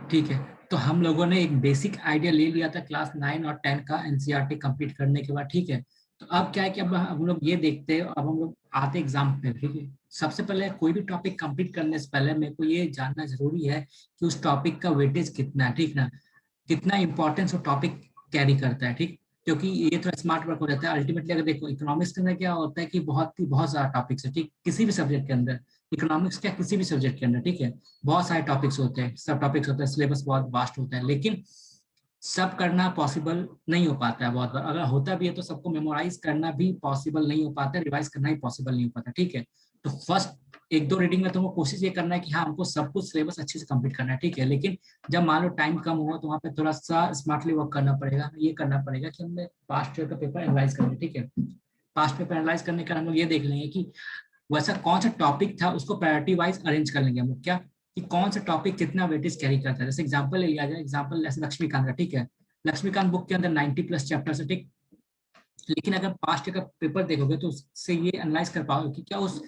ठीक है, तो हम लोगों ने एक बेसिक आइडिया ले लिया था क्लास 9 और 10 का एनसीईआरटी कंप्लीट करने के बाद। ठीक है, तो अब क्या है कि अब हम लोग ये देखते हैं, अब हम लोग आते एग्जाम पे। ठीक है, सबसे पहले कोई भी टॉपिक कंप्लीट करने से पहले मेरे को ये जानना जरूरी है कि उस टॉपिक का वेटेज कितना है। ठीक ना, कितना इंपॉर्टेंस वो टॉपिक कैरी करता है। ठीक, क्योंकि ये थोड़ा स्मार्ट वर्क हो जाता है अल्टीमेटली। अगर देखो इकोनॉमिक्स के अंदर क्या होता है कि बहुत सारा टॉपिक्स है। ठीक, किसी भी सब्जेक्ट के अंदर, इकोनॉमिक्स क्या किसी भी सब्जेक्ट के अंदर, ठीक है, बहुत सारे टॉपिक्स होते हैं, सब टॉपिक्स होते हैं, सिलेबस बहुत वास्ट होता है, लेकिन सब करना पॉसिबल नहीं हो पाता है। बहुत बार अगर होता भी है तो सबको मेमोराइज करना भी पॉसिबल नहीं हो पाता है, रिवाइज करना ही पॉसिबल नहीं हो पाता। ठीक है, तो फर्स्ट एक दो रीडिंग में तुमको कोशिश ये करना है कि हाँ हमको सब कुछ सिलेबस अच्छे से कंप्लीट करना है। ठीक है, लेकिन जब मान लो टाइम कम हुआ तो वहाँ पे थोड़ा सा स्मार्टली वर्क करना पड़ेगा। ये करना पड़ेगा कि हमने पास्ट ईयर का पेपर एनालाइज करेंगे। ठीक है, पास्ट पेपर एनालाइज करने का हम लोग ये देख लेंगे कि वैसा कौन सा टॉपिक था, उसको प्रायोरिटी वाइज अरेंज कर लेंगे हम लोग। क्या कि कौन सा टॉपिक कितना वेटेज कैरी करता है। जैसे एग्जांपल ले लिया जाए, एग्जांपल जैसे लक्ष्मीकांत का। ठीक है, लक्ष्मीकांत बुक के अंदर 90 प्लस चैप्टर्स है। ठीक, लेकिन अगर पास्ट का पेपर देखोगे तो उससे ये एनालाइज कर पाओगे कि क्या उस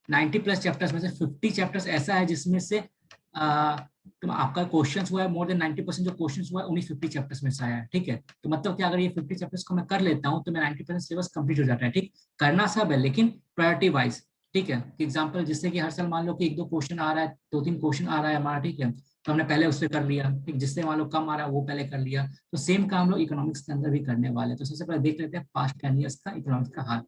90 प्लस चैप्टर्स में से 50 चैप्टर्स ऐसा है जिसमें से तुम आपका क्वेश्चंस हुआ है मोर देन 90% जो क्वेश्चंस हुआ है उन्हीं 50 चैप्टर्स में से आया है। ठीक है, तो मतलब कि अगर ये 50 चैप्टर्स को मैं कर लेता हूँ तो मैं 90% सिलेबस कंप्लीट हो जाता है। ठीक, करना सब है लेकिन प्रायोरिटी वाइज। ठीक है, एग्जाम्पल जिससे कि हर साल मान लो कि एक दो क्वेश्चन आ रहा है, दो तीन क्वेश्चन आ रहा है हमारा। ठीक है, तो हमने पहले उससे कर लिया। ठीक, जिससे मान लो कम आ रहा है वो पहले कर लिया। तो सेम काम लोग इकोनॉमिक्स के अंदर भी करने वाले हैं। तो सबसे पहले देख लेते हैं पास्ट 10 ईयर्स का इकोनॉमिक्स का हाल।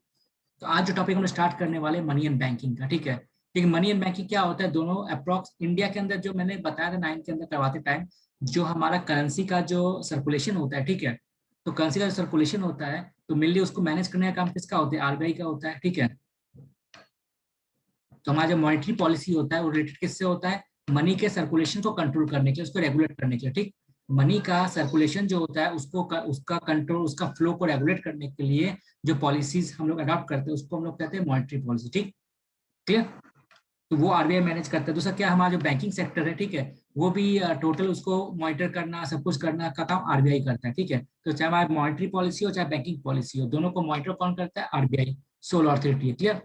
तो आज जो टॉपिक हम स्टार्ट करने वाले मनी एंड बैंकिंग का। ठीक है, क्योंकि मनी एंड बैंकिंग क्या होता है, दोनों अप्रॉक्स इंडिया के अंदर जो मैंने बताया था 9 के अंदर करवाते टाइम, जो हमारा करेंसी का जो सर्कुलेशन होता है। ठीक है, तो करेंसी का जो सर्कुलेशन होता है तो मेनली उसको मैनेज करने का काम किसका होता है, आरबीआई का होता है। ठीक है, तो हमारा जो मॉनेटरी पॉलिसी होता है वो रिलेटेड किससे होता है, मनी के सर्कुलेशन को कंट्रोल करने के लिए, उसको रेगुलेट करने के लिए। ठीक, मनी का सर्कुलेशन जो होता है उसको उसका कंट्रोल, उसका फ्लो को रेगुलेट करने के लिए जो पॉलिसीज हम लोग अडॉप्ट करते हैं उसको हम लोग कहते हैं मॉनेटरी पॉलिसी। ठीक, क्लियर, तो वो आरबीआई मैनेज करता है। दूसरा क्या, हमारा जो बैंकिंग सेक्टर है, ठीक है, वो भी टोटल उसको मॉनिटर करना, सब कुछ करना का काम आरबीआई करता है। ठीक है, तो चाहे हमारी मॉनिटरी पॉलिसी हो चाहे बैंकिंग पॉलिसी हो, दोनों को मॉनिटर कौन करता है, आरबीआई, सोल अथॉरिटी है। Clear,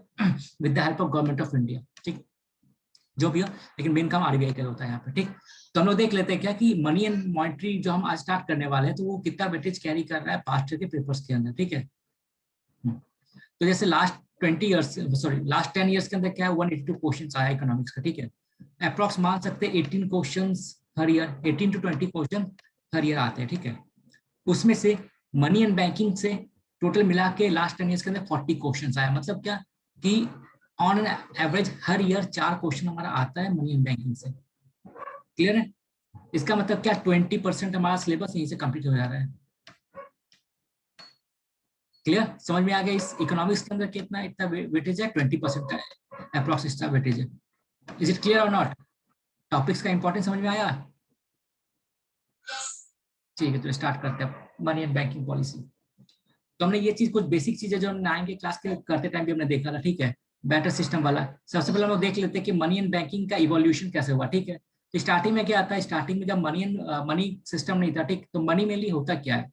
with the help of government of India. ठीक, जो भी हो, लेकिन मेन काम आरबीआई का होता है यहाँ पे। ठीक, तो हम लोग देख लेते हैं क्या कि मनी एंड मॉनिटरी जो हम आज स्टार्ट करने वाले हैं तो वो कितना वेटेज कैरी कर रहा है पास्ट के पेपर्स के अंदर। ठीक है, तो जैसे last 20 years, sorry last 10 years के अंदर क्या है, 182 क्वेश्चन आया इकोनॉमिक्स का। ठीक है, अप्रॉक्स मान सकते हैं 18 question her year, 18 to 20 question her year आते हैं। ठीक है, उसमें से मनी एंड बैंकिंग से टोटल मिला के लास्ट 10 ईयर्स के अंदर 40 क्वेश्चन आया। मतलब क्या कि on an average her year 4 question हमारा आता है मनी एंड बैंकिंग से। क्लियर है, इसका मतलब क्या 20% हमारा सिलेबस यहीं से कंप्लीट हो जा रहा है। क्लियर, समझ में आ गया। इस इकोनॉमिक्स के अंदर कितना इतना वेटेज है, 20% का अप्रॉक्स इसका वेटेज है। इज इट क्लियर और नॉट, टॉपिक्स का इंपॉर्टेंस समझ में आया। ठीक है, तो स्टार्ट करते हैं मनी एंड बैंकिंग पॉलिसी। तो हमने ये चीज कुछ बेसिक चीजें जो हम 9 के क्लास के करते टाइम भी हमने देखा था। ठीक है, बैटर सिस्टम वाला। सबसे पहले हम लोग देख लेते हैं कि मनी एंड बैंकिंग का इवोल्यूशन कैसे हुआ। ठीक है, तो स्टार्टिंग में क्या आता है, स्टार्टिंग में जब मनी सिस्टम नहीं था, ठीक, तो मनी मेनली होता क्या है,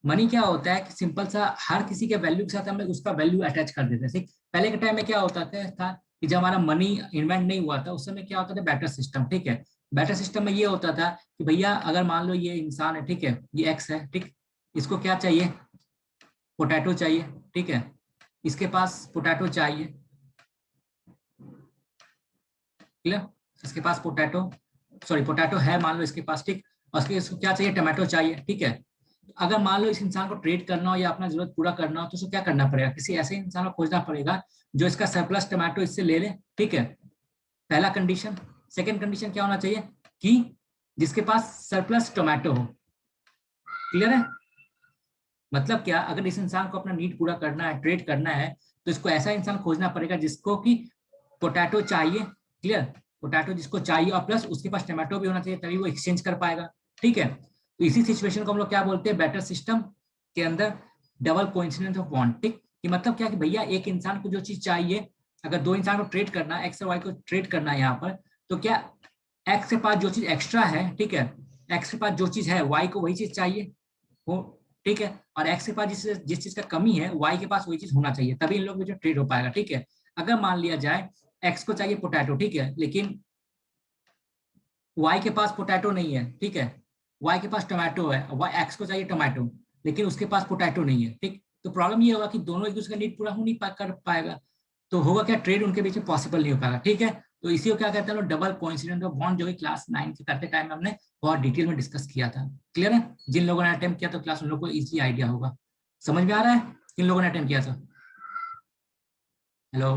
मनी क्या होता है कि सिंपल सा हर किसी के वैल्यू के साथ हम लोग उसका वैल्यू अटैच कर देते हैं। पहले के टाइम में क्या होता था कि जब हमारा मनी इन्वेंट नहीं हुआ था उस समय क्या होता था, बैटर सिस्टम। ठीक है, बैटर सिस्टम में ये होता था कि भैया अगर मान लो ये इंसान है, ठीक है, ये एक्स है, ठीक, इसको क्या चाहिए, पोटैटो चाहिए। ठीक है, इसके पास पोटैटो चाहिए। क्लियर, इसके पास पोटैटो, सॉरी पोटैटो है मान लो इसके पास। ठीक, और इसको क्या चाहिए, टमाटो चाहिए। ठीक है, अगर मान लो इस इंसान को ट्रेड करना हो या अपना जरूरत पूरा करना हो तो उसको क्या करना पड़ेगा, किसी ऐसे इंसान को खोजना पड़ेगा जो इसका सरप्लस टमाटो इससे ले ले। ठीक है, पहला कंडीशन। सेकंड कंडीशन क्या होना चाहिए कि जिसके पास सरप्लस टोमेटो हो। क्लियर है, मतलब क्या, अगर इस इंसान को अपना नीड पूरा करना है, ट्रेड करना है, तो इसको ऐसा इंसान खोजना पड़ेगा जिसको कि पोटैटो चाहिए। क्लियर, पोटैटो जिसको चाहिए और प्लस उसके पास टमाटो भी होना चाहिए, तभी वो एक्सचेंज कर पाएगा। ठीक है, तो इसी सिचुएशन को हम लोग क्या बोलते हैं, बैटर सिस्टम के अंदर डबल कोइंसिडेंस ऑफ वांट। ठीक, कि मतलब क्या कि भैया एक इंसान को जो चीज चाहिए, अगर दो इंसान को ट्रेड करना है, एक्स और वाई को ट्रेड करना है यहाँ पर, तो क्या एक्स के पास जो चीज एक्स्ट्रा है, ठीक है, एक्स के पास जो चीज है वाई को वही चीज चाहिए हो। ठीक है, और एक्स के पास जिस चीज का कमी है वाई के पास वही चीज होना चाहिए, तभी इन लोग में जो ट्रेड हो पाएगा। ठीक है, अगर मान लिया जाए एक्स को चाहिए पोटैटो, ठीक है, लेकिन वाई के पास पोटैटो नहीं है, ठीक है, वाई के पास टोमेटो है, वाई एक्स को चाहिए टोमेटो, लेकिन उसके पास पोटैटो नहीं है, ठीक। तो प्रॉब्लम ये होगा कि दोनों एक दूसरे का नीड पूरा हो नहीं कर पाएगा, तो होगा क्या, ट्रेड उनके बीच में पॉसिबल नहीं हो पाएगा, ठीक है। तो इसी को क्या कहते हैं, डबल कोइंसिडेंस ऑफ बॉन्ड, जो कि क्लास 9 के करते टाइम में हमने बहुत डिटेल में डिस्कस किया था। क्लियर है? जिन लोगों ने अटेम्प्ट किया तो क्लास उन लोगों को इजी आइडिया होगा। समझ में आ रहा है किन लोगों ने अटेम्प्ट किया था? हेलो?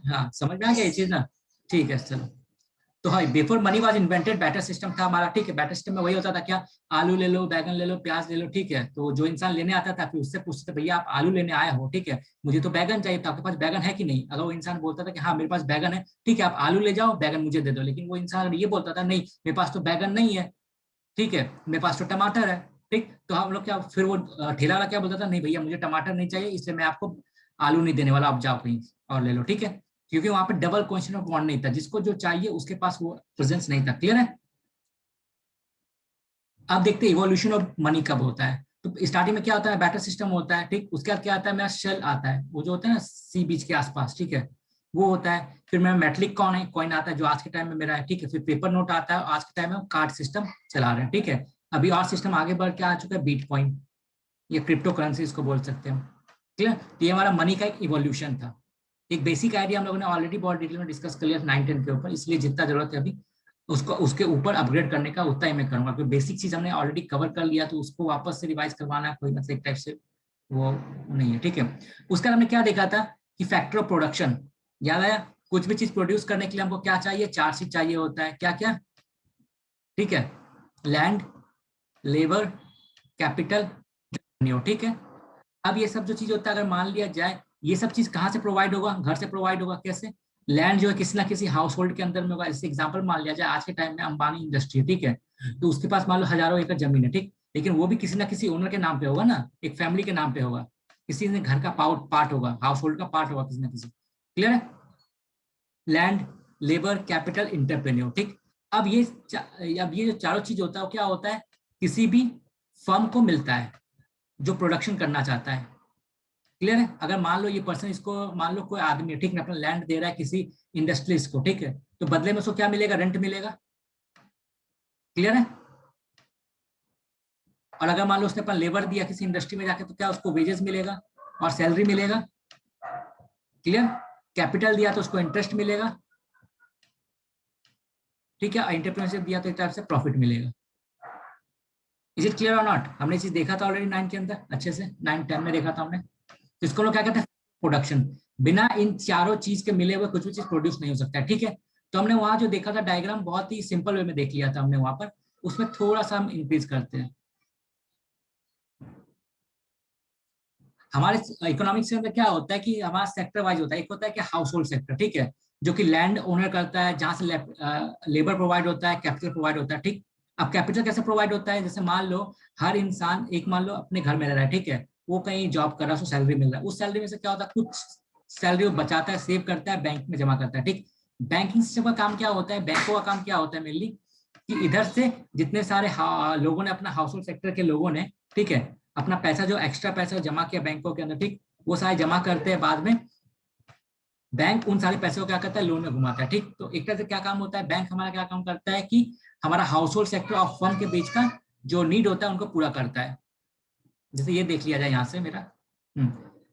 हाँ, समझ में आ गया ये चीज ना? ठीक है, चलो। तो हाँ, before money was invented barter system था हमारा, ठीक है। बैटर सिस्टम में वही होता था क्या, आलू ले लो, बैगन ले लो, प्याज ले लो, ठीक है। तो जो इंसान लेने आता था फिर उससे पूछते थे, भैया आप आलू लेने आए हो, ठीक है, मुझे तो बैगन चाहिए, तो आपके पास बैगन है कि नहीं? अगर वो इंसान बोलता था कि हाँ मेरे पास बैगन है, ठीक है, आप आलू ले जाओ, बैगन मुझे दे दो। लेकिन वो इंसान ये बोलता था, नहीं मेरे पास तो बैगन नहीं है, ठीक है, मेरे पास तो टमाटर है, ठीक। तो हम लोग क्या, फिर वो ठेला वाला क्या बोलता था, नहीं भैया मुझे टमाटर नहीं चाहिए, इसलिए मैं आपको आलू नहीं देने वाला, आप जाओ कहीं और ले लो, ठीक है। क्योंकि वहां पे डबल क्वेश्चन ऑफ बॉन्ड नहीं था, जिसको जो चाहिए उसके पास वो प्रेजेंस नहीं था। क्लियर है? अब देखते हैं इवोल्यूशन ऑफ मनी कब होता है। तो स्टार्टिंग में क्या होता है, बैटर सिस्टम होता है, ठीक। उसके बाद क्या आता है, मेरा शेल आता है, वो जो होता है ना सी बीच के आसपास, ठीक है, वो होता है। फिर मेरा मेटलिक कॉइन आता है, जो आज के टाइम में मेरा है, ठीक है। फिर पेपर नोट आता है, आज के टाइम में कार्ड सिस्टम चला रहे हैं, ठीक है। अभी और सिस्टम आगे बढ़ के आ चुका है, बिटकॉइन, ये क्रिप्टो करेंसी इसको बोल सकते हैं। क्लियर? तो ये हमारा मनी का एक इवोल्यूशन था। एक बेसिक आइडिया हम लोगों ने ऑलरेडी बहुत डिटेल में डिस्कस कर लिया 9-10 के ऊपर, इसलिए जितना जरूरत है अभी उसको उसके ऊपर अपग्रेड करने का उतना ही मैं करूंगा, क्योंकि बेसिक चीज हमने ऑलरेडी कवर कर लिया, तो उसको वापस से रिवाइज करवाना कोई मतलब एक टाइप से वो नहीं है, ठीक है। उसका हमने क्या देखा था कि फैक्टर ऑफ प्रोडक्शन, याद आया? कुछ भी चीज प्रोड्यूस करने के लिए हमको क्या चाहिए, 4 चीज चाहिए होता है, क्या क्या, ठीक है, लैंड, लेबर, कैपिटल, ठीक है। अब ये सब जो चीज होता है, अगर मान लिया जाए ये सब चीज कहाँ से प्रोवाइड होगा, घर से प्रोवाइड होगा, कैसे? लैंड जो है किसी ना किसी हाउस होल्ड के अंदर में होगा। जैसे एग्जांपल मान लिया जाए, आज के टाइम में अंबानी इंडस्ट्री, ठीक है, तो उसके पास मान लो हजारों एकड़ जमीन है, ठीक, लेकिन वो भी किसी ना किसी ओनर के नाम पे होगा ना, एक फैमिली के नाम पे होगा, किसी ने घर का पार्ट होगा, हाउस होल्ड का पार्ट होगा किसी ना किसी। क्लियर है? लैंड, लेबर, कैपिटल, इंटरप्रेन्योर, ठीक। अब ये जो चारों चीज होता है वो क्या होता है, किसी भी फर्म को मिलता है जो प्रोडक्शन करना चाहता है। क्लियर है? अगर मान लो ये पर्सन, इसको मान लो कोई आदमी है, ठीक है, अपना लैंड दे रहा है किसी इंडस्ट्रीज को, ठीक है, तो बदले में उसको क्या मिलेगा, रेंट मिलेगा। क्लियर है? और अगर मान लो उसने अपना लेबर दिया किसी इंडस्ट्री में जाके, तो क्या उसको वेजेस मिलेगा और सैलरी मिलेगा। क्लियर? कैपिटल दिया तो उसको इंटरेस्ट मिलेगा, ठीक है, एंटरप्रेन्योरशिप दिया तो एक टाइप से प्रॉफिट मिलेगा। इज इट क्लियर और नॉट? हमने चीज देखा था ऑलरेडी 9 के अंदर अच्छे से, 9-10 में देखा था हमने। तो इसको लोग क्या कहते हैं, प्रोडक्शन। बिना इन चारों चीज के मिले हुए कुछ भी चीज प्रोड्यूस नहीं हो सकता है, ठीक है। तो हमने वहां जो देखा था डायग्राम, बहुत ही सिंपल वे में देख लिया था हमने वहां पर, उसमें थोड़ा सा हम इंक्रीज करते हैं। हमारे इकोनॉमिक्स के अंदर क्या होता है कि हमारा सेक्टर वाइज होता है, एक होता है कि हाउस होल्ड सेक्टर, ठीक है, जो कि लैंड ओनर करता है, जहां से लेबर प्रोवाइड होता है, कैपिटल प्रोवाइड होता है, ठीक। अब कैपिटल कैसे प्रोवाइड होता है, जैसे मान लो हर इंसान, एक मान लो अपने घर में रह रहा है, ठीक है, वो कहीं जॉब कर रहा है, उसको सैलरी मिल रहा है, उस सैलरी में से क्या होता है, कुछ सैलरी वो बचाता है, सेव करता है, बैंक में जमा करता है, ठीक। बैंकिंग सिस्टम का काम क्या होता है, बैंकों का काम क्या होता है मेनली, कि इधर से जितने सारे लोगों ने, अपना हाउस होल्ड सेक्टर के लोगों ने, ठीक है, अपना पैसा जो एक्स्ट्रा पैसा जमा किया बैंकों के अंदर, ठीक, वो सारे जमा करते हैं, बाद में बैंक उन सारे पैसे को क्या करता है, लोन में घुमाता है, ठीक। तो एक तरह से क्या काम होता है, बैंक हमारा क्या काम करता है कि हमारा हाउस होल्ड सेक्टर और फर्म के बीच का जो नीड होता है उनको पूरा करता है। जैसे ये देख लिया जाए यहाँ से मेरा,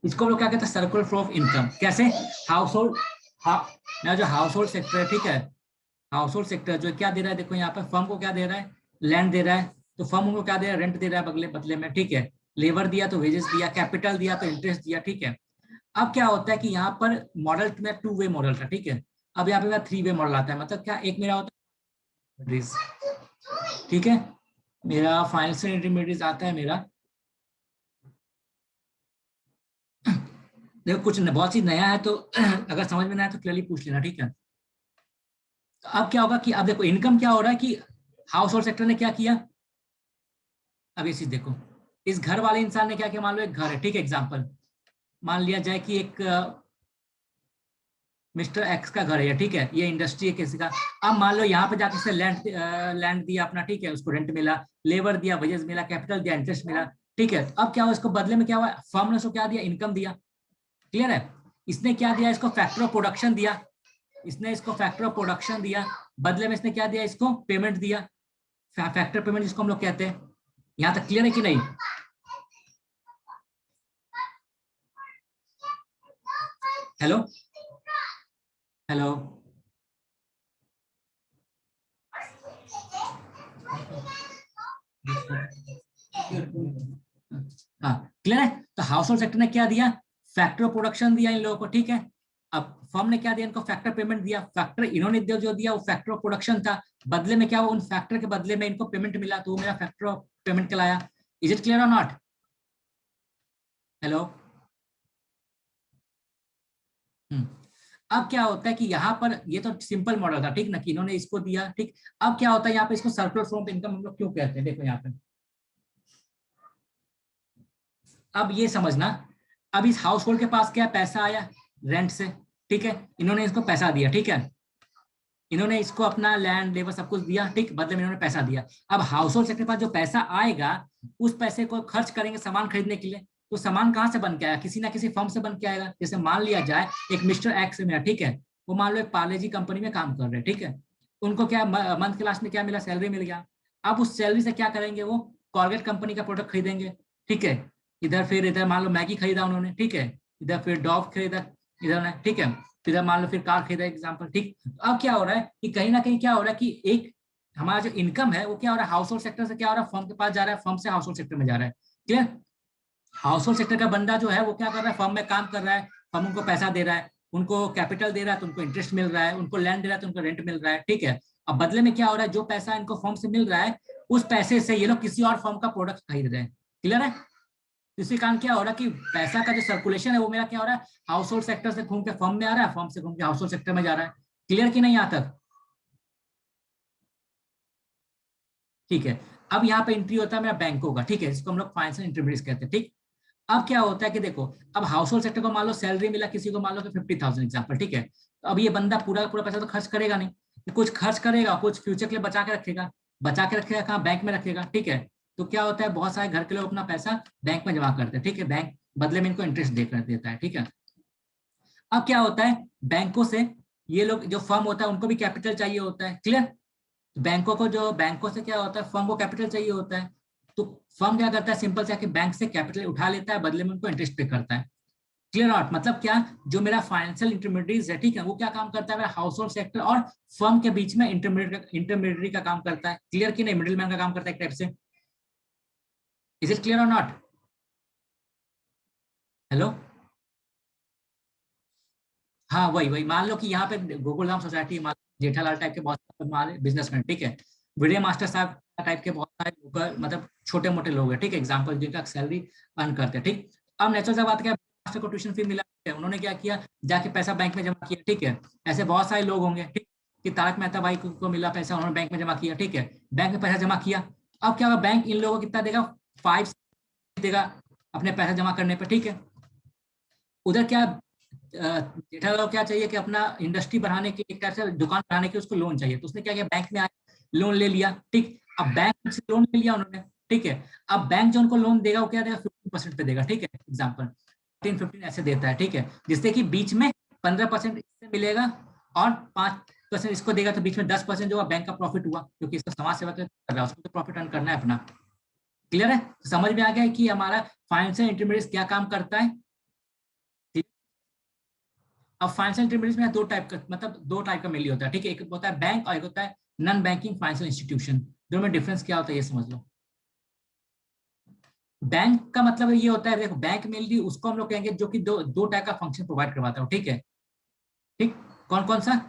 इसको हम लोग क्या कहते हैं, सर्कुलर फ्लो ऑफ इनकम। कैसे? हाउस होल्ड, मेरा जो हाउस होल्ड सेक्टर है, ठीक है, हाउस होल्ड सेक्टर जो क्या दे रहा है, देखो यहाँ पर फर्म को क्या दे रहा है, लैंड दे रहा है, तो फर्म उनको क्या दे रहा है, रेंट दे रहा है बदले बदले में, ठीक है। लेबर दिया तो वेजेस दिया, कैपिटल दिया तो इंटरेस्ट दिया, ठीक है। अब क्या होता है कि यहाँ पर मॉडल में 2 वे मॉडल था, ठीक है, अब यहाँ पे मेरा 3 वे मॉडल आता है। मतलब क्या, एक मेरा होता है, ठीक है, मेरा फाइनेंशियल इंटरमीडिएट आता है मेरा, देखो कुछ बहुत चीज नया है, तो अगर समझ में ना आए तो क्लियरली पूछ लेना, ठीक है। तो अब क्या होगा कि अब देखो इनकम क्या हो रहा है कि हाउस होल्ड सेक्टर ने क्या किया, अब ये चीज देखो, इस घर वाले इंसान ने क्या किया, मान लो एक घर है, ठीक है, एग्जाम्पल मान लिया जाए कि एक मिस्टर एक्स का घर है, ठीक है, ये इंडस्ट्री है किसी का। अब मान लो यहाँ पे जाके से लैंड दिया अपना, ठीक है, उसको रेंट मिला, लेबर दिया, वेजेस मिला, कैपिटल दिया, इंटरेस्ट मिला, ठीक है। अब क्या हुआ, इसको बदले में क्या हुआ, फर्म ने उसको क्या दिया, इनकम दिया। क्लियर है? इसने क्या दिया, इसको फैक्टर ऑफ प्रोडक्शन दिया, इसने इसको फैक्टर ऑफ प्रोडक्शन दिया, बदले में इसने क्या दिया, इसको पेमेंट दिया, फैक्टर पेमेंट जिसको हम लोग कहते हैं। यहां तक क्लियर है कि नहीं? हेलो हेलो, हाँ क्लियर है। तो हाउस होल्ड सेक्टर ने क्या दिया, फैक्टर ऑफ प्रोडक्शन दिया इन लोगों को, ठीक है। अब फर्म ने क्या दिया, इनको फैक्टर पेमेंट दिया, फैक्टर इन्होंने जो दिया वो फैक्टर ऑफ प्रोडक्शन था, बदले में क्या हुआ, उन फैक्टर के बदले में इनको पेमेंट मिला, तो वो मेरा फैक्टर ऑफ पेमेंट कहलाया। इज इट क्लियर और नॉट? हेलो। अब क्या होता है कि यहाँ पर ये तो सिंपल मॉडल था, ठीक ना, कि इन्होंने इसको दिया, ठीक। अब क्या होता है यहाँ पे, इसको सर्कुलर फॉर्म इनकम हम लोग क्यों कहते हैं, देखो यहाँ पे। अब ये समझना, अब इस हाउस होल्ड के पास क्या पैसा आया रेंट से, ठीक है, इन्होंने इसको पैसा दिया, ठीक है, इन्होंने इसको अपना लैंड लेबर सब कुछ दिया, ठीक, बदले में इन्होंने पैसा दिया। अब हाउस होल्ड सेक्टर के पास जो पैसा आएगा, उस पैसे को खर्च करेंगे सामान खरीदने के लिए, तो सामान कहाँ से बन के आएगा, किसी ना किसी फर्म से बन के आएगा। जैसे मान लिया जाए एक मिस्टर एक्स है मेरा, ठीक है, वो मान लो एक पार्ले जी कंपनी में काम कर रहे हैं, ठीक है, उनको क्या मंथ के लास्ट में क्या मिला, सैलरी मिल गया। अब उस सैलरी से क्या करेंगे, वो कॉर्गेट कंपनी का प्रोडक्ट खरीदेंगे, ठीक है, इधर फिर इधर मान लो मैगी खरीदा उन्होंने, ठीक है, इधर फिर डॉव खरीदा इधर ने, ठीक है, इधर मान लो फिर कार खरीदा एग्जाम्पल, ठीक। तो अब क्या हो रहा है कि कहीं ना कहीं क्या हो रहा है कि एक हमारा जो इनकम है वो क्या हो रहा है, हाउस होल्ड सेक्टर से क्या हो रहा है, फर्म के पास जा रहा है, फर्म से हाउस होल्ड सेक्टर में जा रहा है। क्लियर? हाउस होल्ड सेक्टर का बंदा जो है वो क्या कर रहा है, फर्म में काम कर रहा है, फर्म उनको पैसा दे रहा है, उनको कैपिटल दे रहा है तो उनको इंटरेस्ट मिल रहा है, उनको लैंड दे रहा है तो उनको रेंट मिल रहा है, ठीक है। अब बदले में क्या हो रहा है, जो पैसा इनको फर्म से मिल रहा है, उस पैसे से ये लोग किसी और फर्म का प्रोडक्ट खरीद रहे हैं। क्लियर है? इसी कारण क्या हो रहा है कि पैसा का जो सर्कुलेशन है वो मेरा क्या हो रहा है, हाउस होल्ड सेक्टर से घूम के फर्म में आ रहा है, फर्म से घूम के हाउस होल्ड सेक्टर में जा रहा है। क्लियर कि नहीं यहाँ तक? ठीक है। अब यहाँ पे एंट्री होता है मेरा बैंकों का, ठीक है, जिसको हम लोग फाइनेंशियल इंटरमीडिएट कहते हैं, ठीक। अब क्या होता है कि देखो, अब हाउस होल्ड सेक्टर को मान लो सैलरी मिला किसी को, मान लो कि 50,000 एग्जाम्पल, ठीक है, तो अब ये बंदा पूरा पूरा पैसा तो खर्च करेगा नहीं, कुछ खर्च करेगा, कुछ फ्यूचर के लिए बचा के रखेगा, बचा के रखेगा कहाँ, बैंक में रखेगा, ठीक है। तो क्या होता है, बहुत सारे घर के लोग अपना पैसा बैंक में जमा करते हैं, ठीक है, बैंक बदले में इनको इंटरेस्ट देकर देता है, ठीक है। अब क्या होता है, बैंकों से ये लोग जो फर्म होता है उनको भी कैपिटल चाहिए होता है। क्लियर? बैंकों को जो बैंकों से क्या होता है, फर्म को कैपिटल चाहिए होता है, तो फर्म क्या करता है, सिंपल से बैंक से कैपिटल उठा लेता है, बदले में उनको इंटरेस्ट पे करता है। Clear out? मतलब क्या, जो मेरा फाइनेंशियल इंटरमीडिएट है, ठीक है, वो क्या काम करता है, मेरा हाउस होल्ड सेक्टर और फर्म के बीच में इंटरमीडिएटरी का काम करता है। क्लियर कि नहीं? मिडिल मैन का काम करता है एक टाइप से। इज इट क्लियर और नॉट? हेलो। हाँ वही वही, मान लो कि यहाँ पे गोकुलधाम सोसाइटी, मान लो जेठालाल टाइप के बहुत सारे बिजनेसमैन, ठीक है, विजय मास्टर साहब टाइप के बहुत सारे लोग, मतलब छोटे मोटे लोग हैं, ठीक है, एग्जाम्पल जिनका सैलरी अर्न करते हैं, ठीक। अब नेचुरल सा बात क्या, मास्टर को ट्यूशन फी मिला है, उन्होंने क्या किया, जाके पैसा बैंक में जमा किया, ठीक है। ऐसे बहुत सारे लोग होंगे, ठीक, कि तारक मेहता भाई को मिला पैसा, उन्होंने बैंक में जमा किया, ठीक है, बैंक में पैसा जमा किया। अब क्या होगा, बैंक इन लोगों को कितना देगा, 5 देगा अपने पैसा जमा करने पर, ठीक है। उधर क्या, जेठालाल को क्या चाहिए कि अपना इंडस्ट्री बढ़ाने के लिए, कैसे दुकान बढ़ाने के उसको लोन चाहिए, तो उसने क्या किया, बैंक में आया, लोन ले लिया, ठीक। अब बैंक से लोन ले लिया उन्होंने, ठीक है। अब बैंक जो उनको लोन देगा वो क्या देगा, 15% पे देगा, ठीक है, एग्जाम्पल 15 ऐसे देता है, ठीक है, जिससे कि बीच में 15% इससे मिलेगा और 5% इसको देगा, तो बीच में 10% जो बैंक का प्रॉफिट हुआ, क्योंकि इसका समाज सेवा कर रहा है, उसको तो प्रॉफिट अर्न करना है अपना। क्लियर है? तो समझ में आ गया है कि हमारा फाइनेंशियल इंटरमीडिएट क्या काम करता है। अब फाइनेंशियल इंटरमीडिएट में दो टाइप का, मतलब दो टाइप का मेनली होता है, ठीक है, एक होता है बैंक और एक होता है नॉन बैंकिंग फाइनेंशियल इंस्टीट्यूशन। दोनों में डिफरेंस क्या होता है ये समझ लो। बैंक का मतलब ये होता है, देखो बैंक मेनली उसको हम लोग कहेंगे जो कि दो दो टाइप का फंक्शन प्रोवाइड करवाता है, ठीक है, ठीक। कौन कौन सा?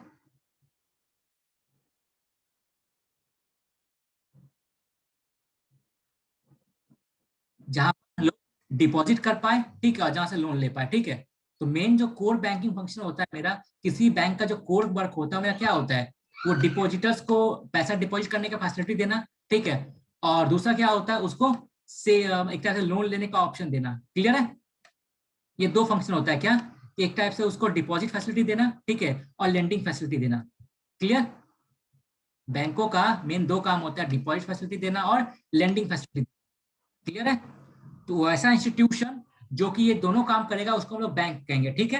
जहां लोग डिपॉजिट कर पाए, ठीक है, और जहां से लोन ले पाए, ठीक है। तो मेन जो कोर बैंकिंग फंक्शन होता है मेरा, किसी बैंक का जो कोर वर्क होता है मेरा क्या होता है, वो डिपॉजिटर्स को पैसा डिपॉजिट करने का फैसिलिटी देना, ठीक है, और दूसरा क्या होता है, उसको से एक तरह से लोन लेने का ऑप्शन देना। क्लियर है? ये दो फंक्शन होता है क्या, एक टाइप से उसको डिपॉजिट फैसिलिटी देना, ठीक है, और लेंडिंग फैसिलिटी देना। क्लियर? बैंकों का मेन दो काम होता है, डिपॉजिट फैसिलिटी देना और लेंडिंग फैसिलिटी। क्लियर है? तो ऐसा इंस्टीट्यूशन जो कि ये दोनों काम करेगा उसको हम लोग बैंक कहेंगे, ठीक है।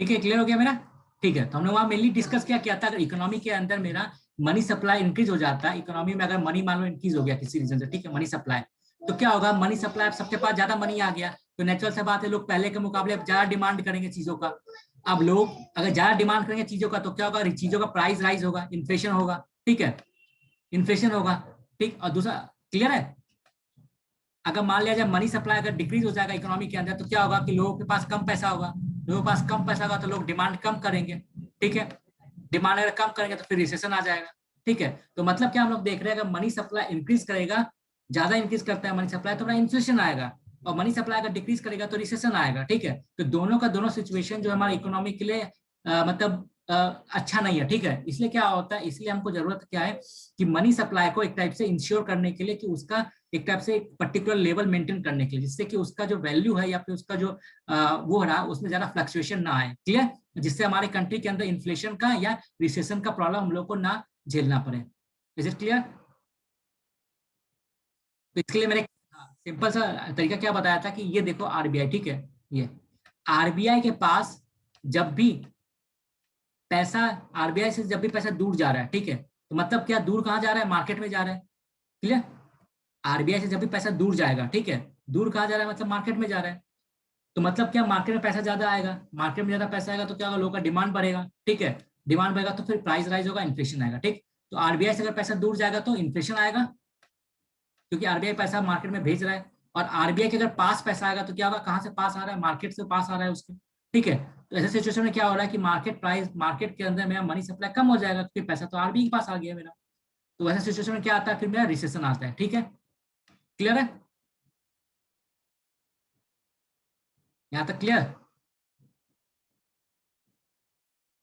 ठीक है, क्लियर हो गया मेरा? ठीक है, तो हमने वहां मेनली डिस्कस क्या किया था, अगर इकोनॉमी के अंदर मेरा मनी सप्लाई इंक्रीज हो जाता है, इकोनॉमी में अगर मनी मान लो इंक्रीज हो गया किसी रीजन से, ठीक है, मनी सप्लाई, तो क्या होगा, मनी सप्लाई, अब सबके पास ज्यादा मनी आ गया, तो नेचुरल सा बात है लोग पहले के मुकाबले अब ज्यादा डिमांड करेंगे चीजों का। अब लोग अगर ज्यादा डिमांड करेंगे चीजों का तो क्या होगा, चीजों का प्राइस राइज होगा, इन्फ्लेशन होगा, ठीक है, इन्फ्लेशन होगा, ठीक। और दूसरा, क्लियर है, अगर मान लिया जाए मनी सप्लाई अगर डिक्रीज हो जाएगा इकोनॉमी के अंदर, तो क्या होगा कि लोगों के पास कम पैसा होगा, लोगों के पास कम पैसा होगा तो लोग डिमांड कम करेंगे, ठीक है, डिमांड अगर कम करेंगे तो फिर रिसेशन आ जाएगा, ठीक है। तो मतलब क्या हम लोग देख रहे हैं, अगर मनी सप्लाई इंक्रीज करेगा, ज्यादा इंक्रीज करता है मनी सप्लाई तो इन्फ्लेशन आएगा, और मनी सप्लाई अगर डिक्रीज करेगा तो रिसेशन आएगा, ठीक है। तो दोनों का दोनों सिचुएशन जो हमारे इकोनॉमी के लिए मतलब अच्छा नहीं है, ठीक है। इसलिए क्या होता है, इसलिए हमको जरूरत क्या है कि मनी सप्लाई को एक टाइप से इंश्योर करने के लिए कि उसका एक टाइप से एक पर्टिकुलर लेवल मेंटेन करने के लिए, जिससे कि उसका जो वैल्यू है या फिर उसका जो वो रहा उसमें ज्यादा फ्लक्चुएशन ना आए, क्लियर, जिससे हमारे कंट्री के अंदर इन्फ्लेशन का या रिसेशन का प्रॉब्लम हम लोग को ना झेलना पड़े। Is it clear? तो इसके लिए मैंने सिंपल सा तरीका क्या बताया था कि ये देखो आरबीआई, ठीक है, ये आरबीआई के पास जब भी पैसा, आरबीआई से जब भी पैसा दूर जा रहा है, ठीक है, तो मतलब क्या, दूर कहाँ जा रहा है, मार्केट में जा रहा है, क्लियर। आरबीआई से जब भी पैसा दूर जाएगा, ठीक है, दूर कहाँ जा रहा है, मतलब मार्केट में जा रहा है, तो मतलब क्या, मार्केट में पैसा ज्यादा आएगा, मार्केट में ज्यादा पैसा आएगा तो क्या होगा, लोगों का डिमांड बढ़ेगा, ठीक है, डिमांड बढ़ेगा तो फिर प्राइस राइज होगा, इन्फ्लेशन आएगा, ठीक। तो आरबीआई से अगर पैसा दूर जाएगा तो इन्फ्लेशन आएगा, क्योंकि आरबीआई पैसा मार्केट में भेज रहा है, और आरबीआई के अगर पास पैसा आएगा तो क्या होगा, कहाँ से पास आ रहा है, मार्केट से पास आ रहा है उसके, ठीक है। तो ऐसे सिचुएशन में क्या हो रहा है कि मार्केट प्राइस, मार्केट के अंदर मेरा मनी सप्लाई कम हो जाएगा, क्योंकि पैसा तो आरबीआई के पास आ गया मेरा। तो वैसे सिचुएशन में क्या आता है, फिर मेरा रिसेशन आता है, ठीक है, क्लियर है, यहाँ तक क्लियर?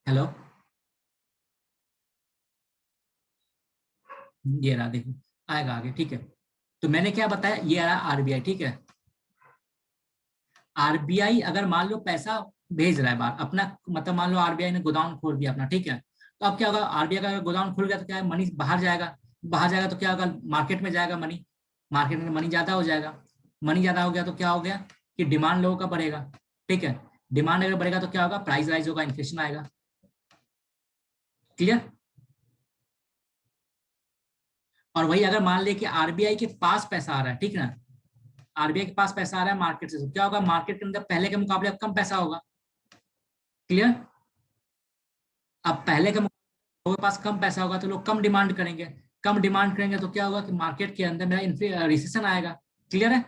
हेलो, ये रहा देखो, आएगा आगे, ठीक है। तो मैंने क्या बताया, ये रहा आरबीआई, ठीक है। आरबीआई अगर मान लो पैसा भेज रहा है बाहर अपना, मतलब मान लो आरबीआई ने गोदाम खोल दिया अपना, ठीक है, तो अब क्या होगा, आरबीआई का अगर गोदाम खुल गया तो क्या है, मनी बाहर जाएगा, बाहर जाएगा तो क्या होगा, मार्केट में जाएगा मनी, मार्केट में मनी ज्यादा हो जाएगा, मनी ज्यादा हो गया तो क्या हो गया कि डिमांड लोगों का बढ़ेगा, ठीक है, डिमांड अगर बढ़ेगा तो क्या होगा, प्राइस राइज होगा, इन्फ्लेशन आएगा, क्लियर। और वही अगर मान ले कि आरबीआई के पास पैसा आ रहा है, ठीक है ना, आरबीआई के पास पैसा आ रहा है मार्केट से, तो क्या होगा, मार्केट के अंदर पहले के मुकाबले अब कम पैसा होगा, क्लियर। अब पहले के लोगों के पास कम पैसा होगा तो लोग कम डिमांड करेंगे, कम डिमांड करेंगे तो क्या होगा कि मार्केट के अंदर मेरा रिसेशन आएगा, क्लियर है।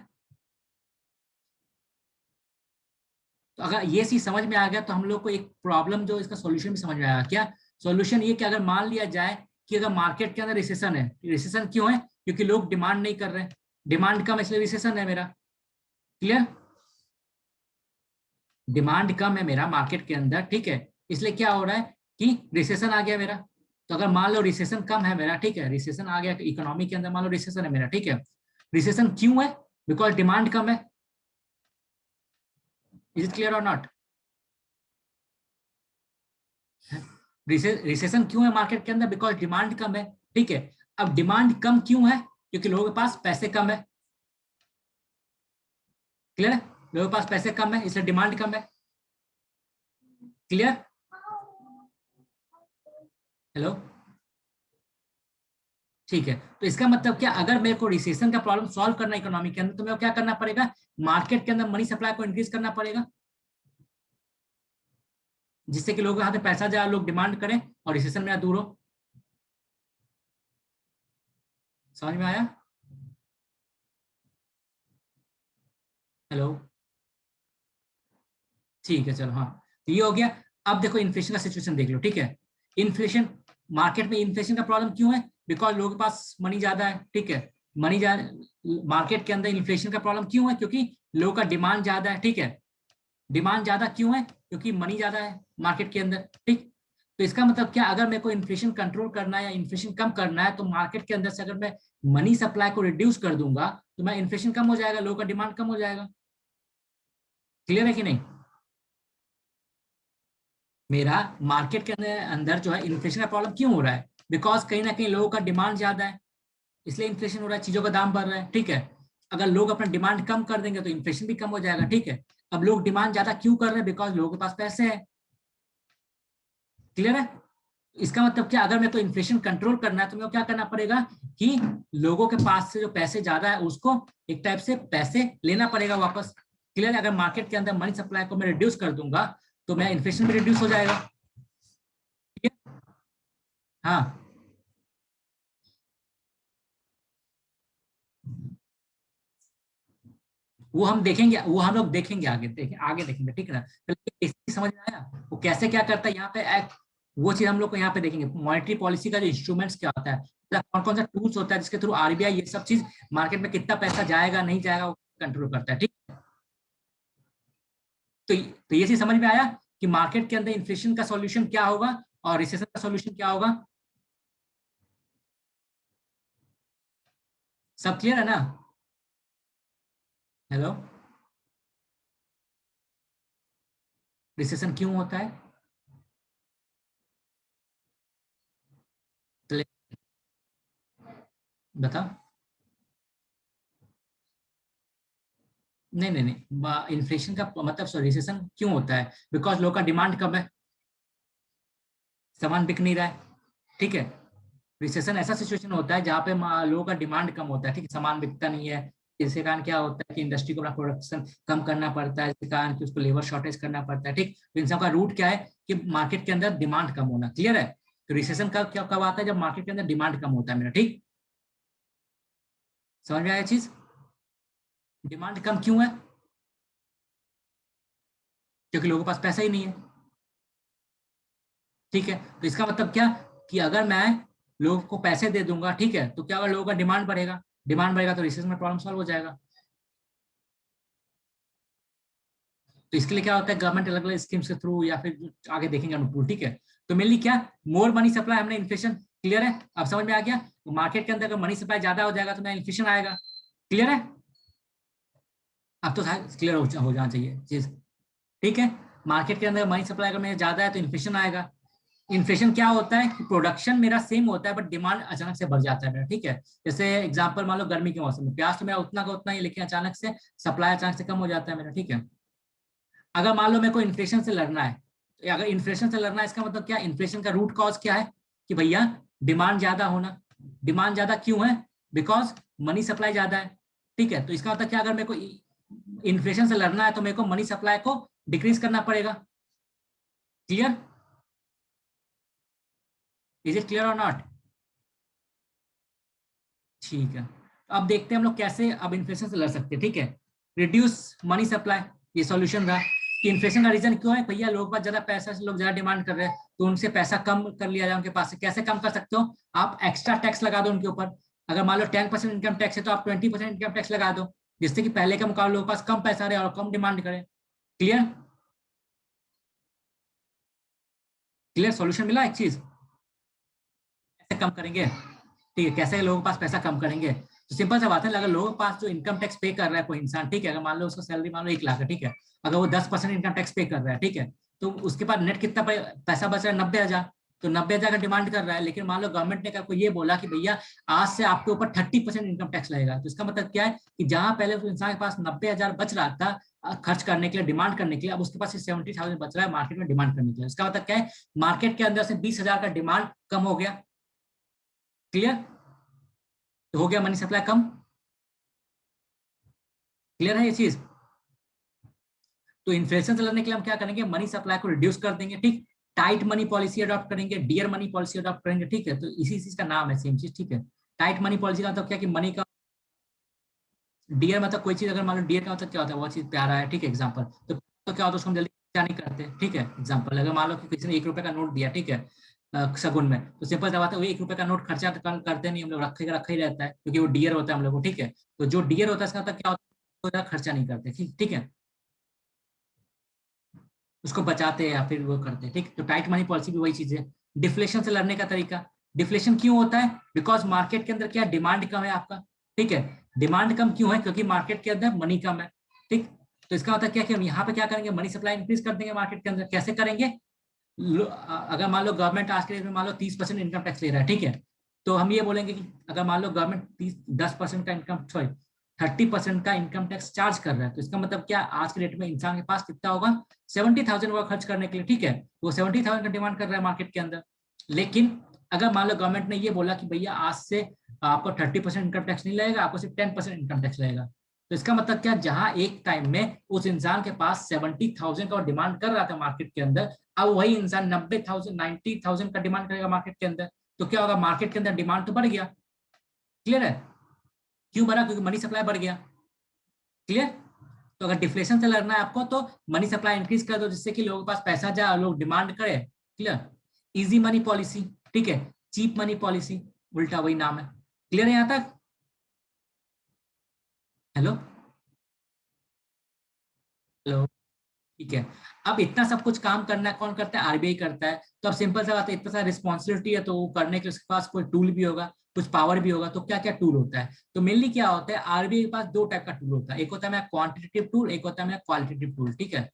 तो अगर ये चीज समझ में आ गया तो हम लोग को एक प्रॉब्लम जो इसका सॉल्यूशन भी समझ में आएगा, क्या सॉल्यूशन, ये कि अगर मान लिया जाए कि अगर मार्केट के अंदर रिसेशन है, रिसेशन क्यों है, क्योंकि लोग डिमांड नहीं कर रहे, डिमांड कम है इसलिए रिसेशन है मेरा, क्लियर, डिमांड कम है मेरा मार्केट के अंदर, ठीक है, इसलिए क्या हो रहा है कि रिसेशन आ गया मेरा। तो अगर मान लो रिसेशन कम है मेरा, ठीक है, रिसेशन आ गया इकोनॉमी के अंदर, मान लो रिसेशन है मेरा, ठीक है, रिसेशन क्यों है, बिकॉज डिमांड कम है, इज इट क्लियर और नॉट? रिसेशन क्यों है मार्केट के अंदर, बिकॉज डिमांड कम है, ठीक है। अब डिमांड कम क्यों है, क्योंकि लोगों के पास पैसे कम है, क्लियर है, लोगों के पास पैसे कम है इसलिए डिमांड कम है, क्लियर। हेलो, ठीक है। तो इसका मतलब क्या, अगर मेरे को रिसेशन का प्रॉब्लम सॉल्व करना है इकोनॉमी के अंदर, तो मेरे को क्या करना पड़ेगा, मार्केट के अंदर मनी सप्लाई को इंक्रीज करना पड़ेगा, जिससे कि लोगों के हाथ में पैसा जाए, लोग डिमांड करें और रिसेशन में दूर हो। समझ में आया? हेलो, ठीक है, चलो, हाँ, तो ये हो गया। अब देखो इन्फ्लेशन का सिचुएशन देख लो, ठीक है, इन्फ्लेशन, मार्केट में इन्फ्लेशन का प्रॉब्लम क्यों है, बिकॉज लोगों के पास मनी ज्यादा है, ठीक है, मनी ज्यादा, मार्केट के अंदर इन्फ्लेशन का प्रॉब्लम क्यों है, क्योंकि लोगों का डिमांड ज्यादा है, ठीक है, डिमांड ज्यादा क्यों है, क्योंकि मनी ज्यादा है मार्केट के अंदर, ठीक। तो इसका मतलब क्या, अगर मेरे को इन्फ्लेशन कंट्रोल करना है या इन्फ्लेशन कम करना है, तो मार्केट के अंदर से अगर मैं मनी सप्लाई को रिड्यूस कर दूंगा तो मैं इन्फ्लेशन कम हो जाएगा, लोगों का डिमांड कम हो जाएगा, क्लियर है कि नहीं? मेरा मार्केट के अंदर अंदर जो है इन्फ्लेशन का प्रॉब्लम क्यों हो रहा है, बिकॉज कहीं ना कहीं लोगों का डिमांड ज्यादा है, इसलिए इन्फ्लेशन हो रहा है, चीजों का दाम बढ़ रहा है, ठीक है। अगर लोग अपना डिमांड कम कर देंगे तो इन्फ्लेशन भी कम हो जाएगा, ठीक है। अब लोग डिमांड ज्यादा क्यों कर रहे हैं, बिकॉज लोगों के पास पैसे हैं, क्लियर है? इसका मतलब क्या, अगर मेरे को इन्फ्लेशन कंट्रोल करना है तो मेरे को क्या करना पड़ेगा कि लोगों के पास से जो पैसे ज्यादा है उसको एक टाइप से पैसे लेना पड़ेगा वापस। क्लियर है? अगर मार्केट के अंदर मनी सप्लाई को मैं रिड्यूस कर दूंगा तो मेरा इन्फ्लेशन भी रिड्यूस हो जाएगा। ठीक है? हाँ, वो हम देखेंगे, वो हम लोग देखेंगे आगे देखेंगे। ठीक है ना? पहले basic समझ में आया वो कैसे क्या करता है यहाँ पे वो चीज हम लोग को यहाँ पे देखेंगे। मॉनेटरी पॉलिसी का जो इंस्ट्रूमेंट्स क्या होता है, मतलब कौन कौन सा टूल्स होता है जिसके थ्रू आरबीआई ये सब चीज मार्केट में कितना पैसा जाएगा नहीं जाएगा वो कंट्रोल करता है। ठीक। तो ये चीज समझ में आया कि मार्केट के अंदर इन्फ्लेशन का सॉल्यूशन क्या होगा और रिसेशन का सॉल्यूशन क्या होगा। सब क्लियर है ना? हेलो? रिसेशन क्यों होता है? चलिए, बताओ। नहीं नहीं नहीं, इन्फ्लेशन का मतलब सॉरी रिसेशन क्यों होता है? बिकॉज लोगों का डिमांड कम है, सामान बिक नहीं रहा है। ठीक है? रिसेशन ऐसा सिचुएशन होता है जहाँ पे लोगों का डिमांड कम होता है, ठीक है, सामान बिकता नहीं है। इसके कारण क्या होता है कि इंडस्ट्री को अपना प्रोडक्शन कम करना पड़ता है, इसके कारण कि उसको लेबर शॉर्टेज करना पड़ता है। ठीक, तो इन सब का रूट क्या है कि मार्केट के अंदर डिमांड कम होना। क्लियर है? तो रिसेशन कब आता है? जब मार्केट के अंदर डिमांड कम होता है मेरा। ठीक, समझ में आया चीज? डिमांड कम क्यों है? क्योंकि लोगों के पास पैसा ही नहीं है। ठीक है, तो इसका मतलब क्या कि अगर मैं लोगों को पैसे दे दूंगा, ठीक है, तो क्या होगा, लोगों का डिमांड बढ़ेगा। डिमांड बढ़ेगा तो रिसेशन में प्रॉब्लम सॉल्व हो जाएगा। तो इसके लिए क्या होता है, गवर्नमेंट अलग अलग स्कीम्स के थ्रू या फिर आगे देखेंगे अनुकूल। ठीक है, तो मेनली क्या, मोर मनी सप्लाई हमने इन्फ्लेशन। क्लियर है? अब समझ में आ गया? तो मार्केट के अंदर अगर मनी सप्लाई ज्यादा हो जाएगा तो मेरा इन्फ्लेशन आएगा। क्लियर है? अब तो क्लियर हो जाना चाहिए चीज। ठीक है, मार्केट के अंदर मनी सप्लाई अगर मेरा ज्यादा है तो इन्फ्लेशन आएगा। इन्फ्लेशन क्या होता है कि प्रोडक्शन मेरा सेम होता है बट डिमांड अचानक से बढ़ जाता है मेरा। ठीक है, जैसे एग्जांपल मान लो गर्मी के मौसम में प्याज तो मेरा उतना का उतना ही, लेकिन अचानक से सप्लाई अचानक से कम हो जाता है मेरा। ठीक है, अगर मान लो मेरे को इन्फ्लेशन से लड़ना है, तो अगर इन्फ्लेशन से लड़ना है इसका मतलब क्या, इन्फ्लेशन का रूट कॉज क्या है कि भैया डिमांड ज्यादा होना। डिमांड ज्यादा क्यों है? बिकॉज मनी सप्लाई ज्यादा है। ठीक है, तो इसका मतलब क्या, अगर मेरे को इन्फ्लेशन से लड़ना है तो मेरे को मनी सप्लाई को डिक्रीज करना पड़ेगा। क्लियर? इज इट क्लियर और नॉट? ठीक है, तो अब देखते हैं हम लोग कैसे अब इन्फ्लेशन से लड़ सकते हैं। ठीक है, रिड्यूस मनी सप्लाई, ये सॉल्यूशन रहा कि इन्फ्लेशन का रीजन क्यों है, भैया लोगों के पास ज्यादा पैसा है, लोग ज्यादा डिमांड कर रहे हैं, तो उनसे पैसा कम कर लिया जाए उनके पास से। कैसे कम कर सकते हो? आप एक्स्ट्रा टैक्स लगा दो उनके ऊपर। अगर मान लो 10% इनकम टैक्स है तो आप 20% इनकम टैक्स लगा दो, जिससे कि पहले के मुकाबले लोगों के पास कम पैसा रहे और कम डिमांड करें। क्लियर? क्लियर? सॉल्यूशन मिला एक चीज? कैसे कम करेंगे? ठीक है, कैसे लोगों के पास पैसा कम करेंगे? तो सिंपल सा बात है, अगर लोगों के पास जो इनकम टैक्स पे कर रहा है कोई इंसान, ठीक है, अगर मान लो उसका सैलरी मान लो 1 लाख है, ठीक है, अगर वो 10% इनकम टैक्स पे कर रहा है, ठीक है, तो उसके पास नेट कितना पैसा बच रहा है, 90,000। तो 90,000 का डिमांड कर रहा है, लेकिन मान लो गवर्नमेंट ने आपको ये बोला कि भैया आज से आपके ऊपर 30% इनकम टैक्स लगेगा। तो इसका मतलब क्या है कि जहां पहले उस इंसान के पास 90,000 बच रहा था खर्च करने के लिए, डिमांड करने के लिए, अब उसके पास 70,000 बच रहा है मार्केट में डिमांड करने के लिए। इसका मतलब क्या है, मार्केट के अंदर से 20,000 का डिमांड कम हो गया। क्लियर? तो हो गया मनी सप्लाई कम। क्लियर है ये चीज? तो इन्फ्लेशन से लड़ने के लिए हम क्या करेंगे, मनी सप्लाई को रिड्यूस कर देंगे। ठीक, टाइट मनी पॉलिसी अडॉप्ट करेंगे, डियर मनी पॉलिसी अडॉप्ट करेंगे। ठीक है, तो इसी चीज का नाम है सेम चीज। ठीक है, टाइट मनी पॉलिसी का मतलब क्या कि मनी का, डियर मतलब कोई चीज, अगर मान लो डियर का मतलब क्या होता है, वो चीज प्यारा है, ठीक है, एग्जाम्पल, तो क्या होता है उसको हम जल्दी खर्चा नहीं करते। ठीक है, एग्जाम्पल, अगर मान लो कि किसी ने 1 रुपए का नोट दिया, ठीक है, शगुन में, तो सिंपल सा बात है वो 1 रुपए का नोट खर्चा करते नहीं हम लोग, रखे रखा ही रहता है क्योंकि वो डियर होता है हम लोग को। ठीक है, तो जो डियर होता है इसका मतलब क्या होता है, खर्चा नहीं करते। ठीक, ठीक है, उसको बचाते हैं या फिर वो करते हैं। ठीक, तो टाइट मनी पॉलिसी भी वही चीज है। डिफ्लेशन से लड़ने का तरीका, डिफ्लेशन क्यों होता है, बिकॉज मार्केट के अंदर क्या, डिमांड कम है आपका। ठीक है, डिमांड कम क्यों है, क्योंकि मार्केट के अंदर मनी कम है। ठीक, तो इसका मतलब क्या कि हम यहाँ पे क्या करेंगे, मनी सप्लाई इंक्रीज कर देंगे मार्केट के अंदर। कैसे करेंगे, अगर मान लो गवर्नमेंट आज के डेट में मान लो 30% इनकम टैक्स ले रहा है, ठीक है, तो हम ये बोलेंगे कि अगर मान लो गवर्नमेंट 10% का इनकम, सॉरी 30% का इनकम टैक्स चार्ज कर रहा है। तो इसका मतलब क्या, आज के डेट में इंसान के पास कितना होगा, 70,000 होगा खर्च करने के लिए, ठीक है। वो 70,000 का डिमांड कर रहा है मार्केट के अंदर। लेकिन अगर मान लो गवर्नमेंट ने ये बोला कि भैया आज से आपको 30% इनकम टैक्स नहीं लगेगा, आपको सिर्फ 10% इनकम टैक्स लगेगा, तो इसका मतलब क्या, जहां एक टाइम में उस इंसान के पास 70,000 का डिमांड कर रहा था मार्केट के अंदर, अब वही इंसान 90,000 90,000 का डिमांड करेगा मार्केट के अंदर, तो क्या होगा, मार्केट के अंदर डिमांड तो बढ़ गया। क्लियर है, क्यों बढ़ा, क्योंकि मनी सप्लाई बढ़ गया। क्लियर। तो अगर डिफ्लेशन से लड़ना है आपको तो मनी सप्लाई इंक्रीज कर दो, जिससे कि लोगों के पास पैसा जाए और लोग डिमांड करे। क्लियर। इजी मनी पॉलिसी, ठीक है, चीप मनी पॉलिसी, उल्टा वही नाम है। क्लियर है यहां तक? Hello hello. ठीक है। अब इतना सब कुछ काम करना कौन करता है, आरबीआई करता है। तो अब सिंपल सा बात है, इतना सारा रिस्पॉन्सिबिलिटी है तो वो करने के उसके पास कोई टूल भी होगा, कुछ पावर भी होगा। तो क्या क्या टूल होता है, तो मेनली क्या होता है, आरबीआई के पास दो टाइप का टूल होता है, एक होता है क्वांटिटेटिव टूल, एक होता है क्वालिटेटिव टूल। ठीक है।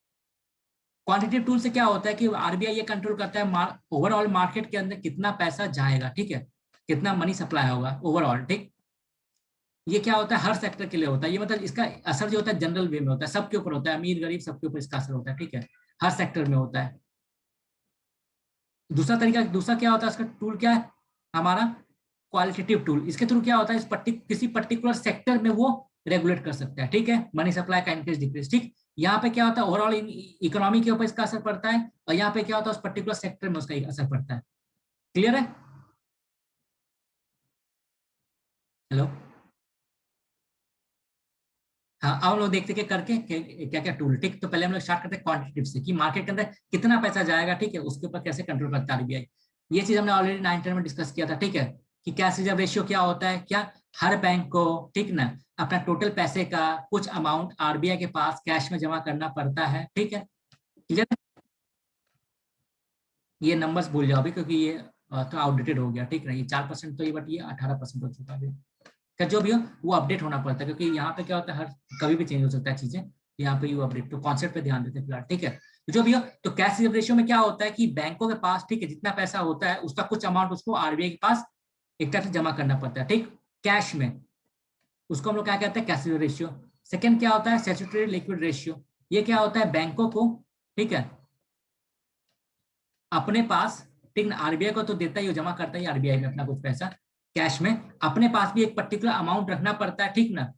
क्वांटिटेटिव टूल से क्या होता है कि आरबीआई ये कंट्रोल करता है ओवरऑल मार्केट के अंदर कितना पैसा जाएगा, ठीक है, कितना मनी सप्लाई होगा ओवरऑल। ठीक। ये क्या होता है, हर सेक्टर के लिए होता है ये, मतलब इसका असर जो होता है जनरल वे में होता है, सबके ऊपर होता है, अमीर गरीब सबके ऊपर इसका असर होता है। ठीक है, हर सेक्टर में होता है। दूसरा तरीका, दूसरा क्या होता है इसका टूल, क्या है हमारा क्वालिटेटिव टूल। इसके थ्रू क्या होता है, किसी पर्टिकुलर सेक्टर में वो रेगुलेट कर सकता है। ठीक है, मनी सप्लाई का इंक्रीज डिक्रीज। ठीक। यहाँ पे क्या होता है, ओवरऑल इकोनॉमी के ऊपर इसका असर पड़ता है, और यहाँ पे क्या होता है, उस पर्टिकुलर सेक्टर में उसका असर पड़ता है। क्लियर है? हेलो। हाँ, अब हम लोग देखते हैं कि करके क्या क्या टूल। ठीक, तो पहले हम लोग स्टार्ट करते हैं क्वांटिटेटिव से, कि मार्केट के अंदर कितना पैसा जाएगा, ठीक है, उसके ऊपर कैसे कंट्रोल करता है आरबीआई। ये चीज हमने ऑलरेडी 9 में डिस्कस किया था। ठीक है, कि कैश रिजर्व रेशियो क्या होता है, क्या हर बैंक को, ठीक ना, अपना टोटल पैसे का कुछ अमाउंट आरबीआई के पास कैश में जमा करना पड़ता है। ठीक है, क्लियर। ये नंबर्स भूल जाओ अभी, क्योंकि ये तो आउटडेटेड हो गया। ठीक है, ये 4% तो ये, बट ये 18% हो चुका है। का जो भी हो वो अपडेट होना पड़ता है, क्योंकि यहाँ पे क्या होता है, हर कभी भी चेंज हो सकता है चीजें। यहाँ पे यू अपडेट, तो कॉन्सेप्ट पे ध्यान देते हैं फिलहाल। ठीक है, तो जो भी हो, तो कैश रिजर्व रेशियो में क्या होता है कि बैंकों के पास, ठीक है, जितना पैसा होता है उसका कुछ अमाउंट उसको आरबीआई के पास एक तरह से जमा करना पड़ता है। ठीक, कैश में, उसको हम लोग क्या कहते हैं, कैश रिजर्व रेशियो। सेकेंड क्या होता है, स्टैट्यूटरी लिक्विड रेशियो। ये क्या होता है, बैंकों को, ठीक है, अपने पास, ठीक ना, आरबीआई को तो देता ही, जमा करता ही आरबीआई में अपना कुछ पैसा कैश में, अपने पास भी एक पर्टिकुलर अमाउंट रखना पड़ता है, ठीक ना,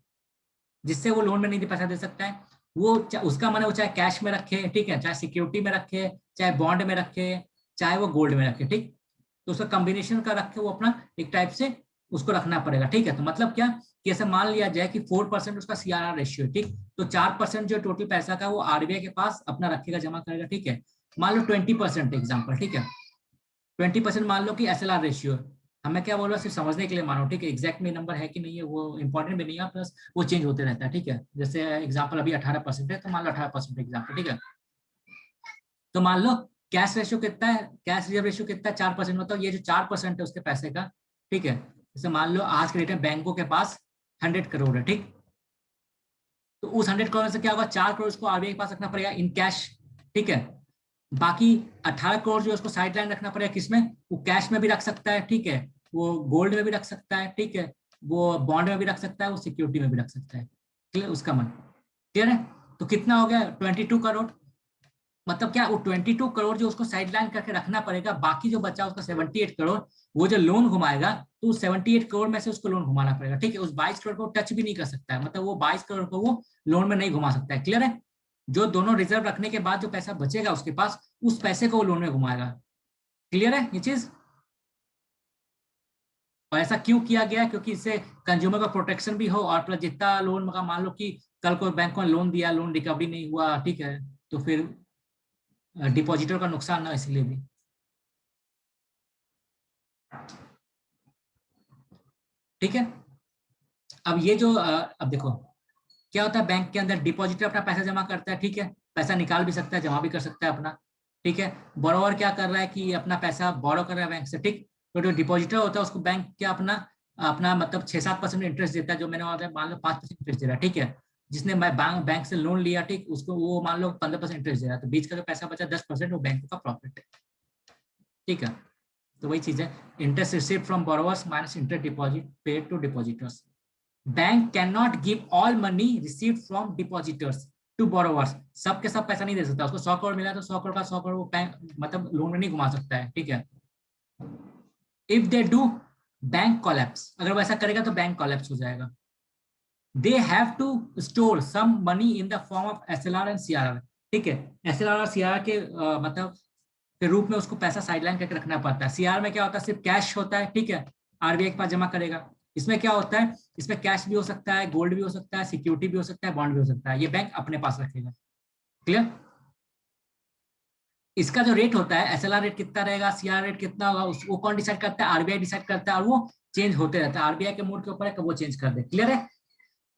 जिससे वो लोन में नहीं पैसा दे सकता है। वो उसका मन है, वो चाहे कैश में रखे, ठीक है, चाहे सिक्योरिटी में रखे, चाहे बॉन्ड में रखे, चाहे वो गोल्ड में रखे। ठीक, तो उसका कॉम्बिनेशन का रखे वो अपना एक टाइप से उसको रखना पड़ेगा। ठीक है, तो मतलब क्या, कि ऐसा मान लिया जाए कि 4% उसका सीआरआर रेशियो है। ठीक, तो 4% जो टोटल पैसा का वो आरबीआई के पास अपना रखेगा, जमा करेगा। ठीक है, मान लो 20% एग्जाम्पल, ठीक है, 20% मान लो कि एसएलआर रेशियो है। हमें क्या बोल रहा है, सिर्फ समझने के लिए मानो। ठीक है, एग्जैक्ट में नंबर है कि नहीं है वो इंपॉर्टेंट भी नहीं है, प्लस वो चेंज होते रहता है। ठीक है, जैसे एग्जाम्पल अभी 18% है, तो मान लो 18% एग्जाम्पल। ठीक है, तो मान लो कैश रेशियो कितना है, कैश रिजर्व रेशियो कितना है, 4%। मतलब ये जो 4% है उसके पैसे का, ठीक है, जैसे मान लो आज के डेट में बैंकों के पास 100 करोड़ है। ठीक, तो उस 100 करोड़ से क्या होगा, 4 करोड़ उसको आरबीआई के पास रखना पड़ेगा इन कैश। ठीक है, बाकी 18 करोड़ जो उसको साइड लाइन रखना पड़ेगा, किसमें, वो कैश में भी रख सकता है, ठीक है, वो गोल्ड में भी रख सकता है, ठीक है, वो बॉन्ड में भी रख सकता है, वो सिक्योरिटी में भी रख सकता है। क्लियर, उसका मन क्लियर है। तो कितना हो गया, 22 करोड़। मतलब क्या, वो 22 करोड़ जो उसको साइड लाइन करके रखना पड़ेगा, बाकी जो बचा उसका 78 करोड़, वो जो लोन घुमाएगा, तो 78 करोड़ में से उसको लोन घुमाना पड़ेगा। ठीक है, उस 22 करोड़ को टच भी नहीं कर सकता है, मतलब वो 22 करोड़ को वो लोन में नहीं घुमा सकता है। क्लियर है, जो दोनों रिजर्व रखने के बाद जो पैसा बचेगा उसके पास, उस पैसे को वो लोन में घुमाएगा। क्लियर है ये चीज? और ऐसा क्यों किया गया है, क्योंकि इससे कंज्यूमर का प्रोटेक्शन भी हो, और प्लस जितना लोन का, मान लो कि कल को बैंक ने लोन दिया, लोन रिकवरी नहीं हुआ, ठीक है, तो फिर डिपॉजिटर का नुकसान ना, इसलिए भी। ठीक है, अब ये जो अब देखो क्या होता है, बैंक के अंदर डिपॉजिटर अपना पैसा जमा करता है, ठीक है, पैसा निकाल भी सकता है, जमा भी कर सकता है अपना। ठीक है, बोरोवर क्या कर रहा है कि अपना पैसा बोरो कर रहा है बैंक से। ठीक, तो जो डिपॉजिटर होता है उसको बैंक क्या अपना अपना मतलब 6-7% इंटरेस्ट देता है, जो मैंने मान लो 5% इंटरेस्ट दे रहा है। ठीक है, जिसने मैं बैंक से लोन लिया, ठीक, उसको वो मान लो 15% इंटरेस्ट दे रहा है, तो बीच का जो पैसा बचा 10% वो बैंक का प्रॉफिट है। ठीक है, तो वही चीज है, interest receive from borrowers minus interest deposit paid to depositors. Bank can not give all money received from depositors to borrowers. सबके सब पैसा नहीं दे सकता, उसको 100 करोड़ मिला तो 100 करोड़ का 100 करोड़ वो बैंक मतलब लोन में नहीं घुमा सकता है, ठीक है। If they do bank collapse, अगर वो ऐसा करेगा तो बैंक कोलैप्स हो जाएगा। They have to store some money in the form of SLR and CRR, ठीक है। एसएलआर और सीआरआर के मतलब के रूप में उसको पैसा साइडलाइन करके रखना पड़ता है। सीआर में क्या होता है, सिर्फ कैश होता है, ठीक है, आरबीआई के पास जमा करेगा। इसमें क्या होता है, इसमें कैश भी हो सकता है, गोल्ड भी हो सकता है, सिक्योरिटी भी हो सकता है, बॉन्ड भी हो सकता है, ये बैंक अपने पास रखेगा। क्लियर। इसका जो रेट होता है, एसएलआर रेट कितना रहेगा, सीआर रेट कितना होगा, वो कौन डिसाइड करता है, आरबीआई डिसाइड करता है, और वो चेंज होते रहता है, आरबीआई के मूड के ऊपर है कब वो चेंज कर दे। क्लियर है।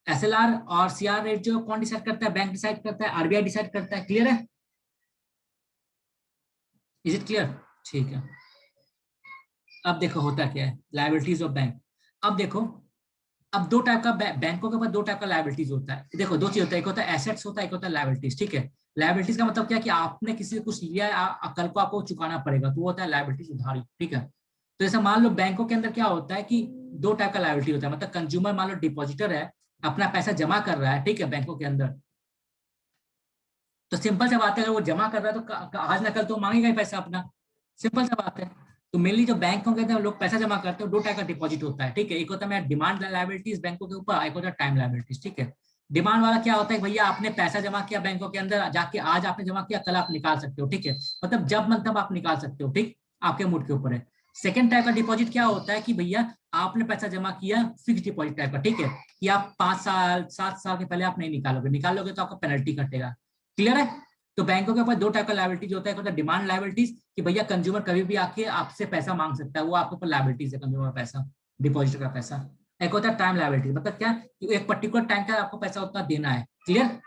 एसएलआर और सीआर रेट जो कौन डिसाइड करता है, बैंक डिसाइड करता है, आरबीआई डिसाइड करता है। क्लियर है। Is it clear. ठीक है। अब देखो होता क्या है लायबिलिटीज ऑफ बैंक। अब देखो, अब दो टाइप का बैंकों के पास दो टाइप का लायबिलिटीज होता है। देखो दो चीज होता है, एक होता है एसेट्स होता है, एक होता है लायबिलिटीज, ठीक है। लायबिलिटीज का मतलब क्या है कि आपने किसी से कुछ लिया है, कल को आपको चुकाना पड़ेगा, तो वो होता है लायबिलिटीज उधारी, ठीक है। तो जैसे मान लो बैंकों के अंदर क्या होता है कि दो टाइप का लायबिलिटी होता है, मतलब कंज्यूमर मान लो डिपॉजिटर है, अपना पैसा जमा कर रहा है, ठीक है, बैंकों के अंदर। तो सिंपल सा बात है, अगर वो जमा कर रहा है तो आज ना कल तो मांगेगा ही पैसा अपना। सिंपल सा बात है। तो मेनली जो बैंकों के अंदर लोग पैसा जमा करते हैं, दो टाइप का डिपॉजिट होता है, ठीक है। एक होता है डिमांड लायबिलिटीज बैंकों के ऊपर, एक होता है टाइम लायबिलिटीज, ठीक है। डिमांड वाला क्या होता है, भैया आपने पैसा जमा किया बैंकों के अंदर, जाके आज आपने जमा किया, कल आप निकाल सकते हो, ठीक है। मतलब जब मन तब आप निकाल सकते हो, ठीक, आपके मूड के ऊपर है। सेकंड टाइप का डिपॉजिट क्या होता है कि भैया आपने पैसा जमा किया, फिक्स डिपॉजिट टाइप का, ठीक है, कि आप 5 साल 7 साल के पहले आप नहीं निकालोगे, निकालोगे तो आपका पेनल्टी कटेगा। क्लियर है। तो बैंकों के ऊपर दो टाइप का लायबिलिटीज होता है, एक होता है डिमांड लायबिलिटीज, कि भैया कंज्यूमर कभी भी आके आपसे पैसा मांग सकता है, वो आपके ऊपर लायबिलिटीज है, कंज्यूमर पैसा, डिपॉजिट का पैसा। एक होता है टाइम लायबिलिटीज, मतलब क्या कि एक पर्टिकुलर टाइम का आपको पैसा उतना देना है। क्लियर।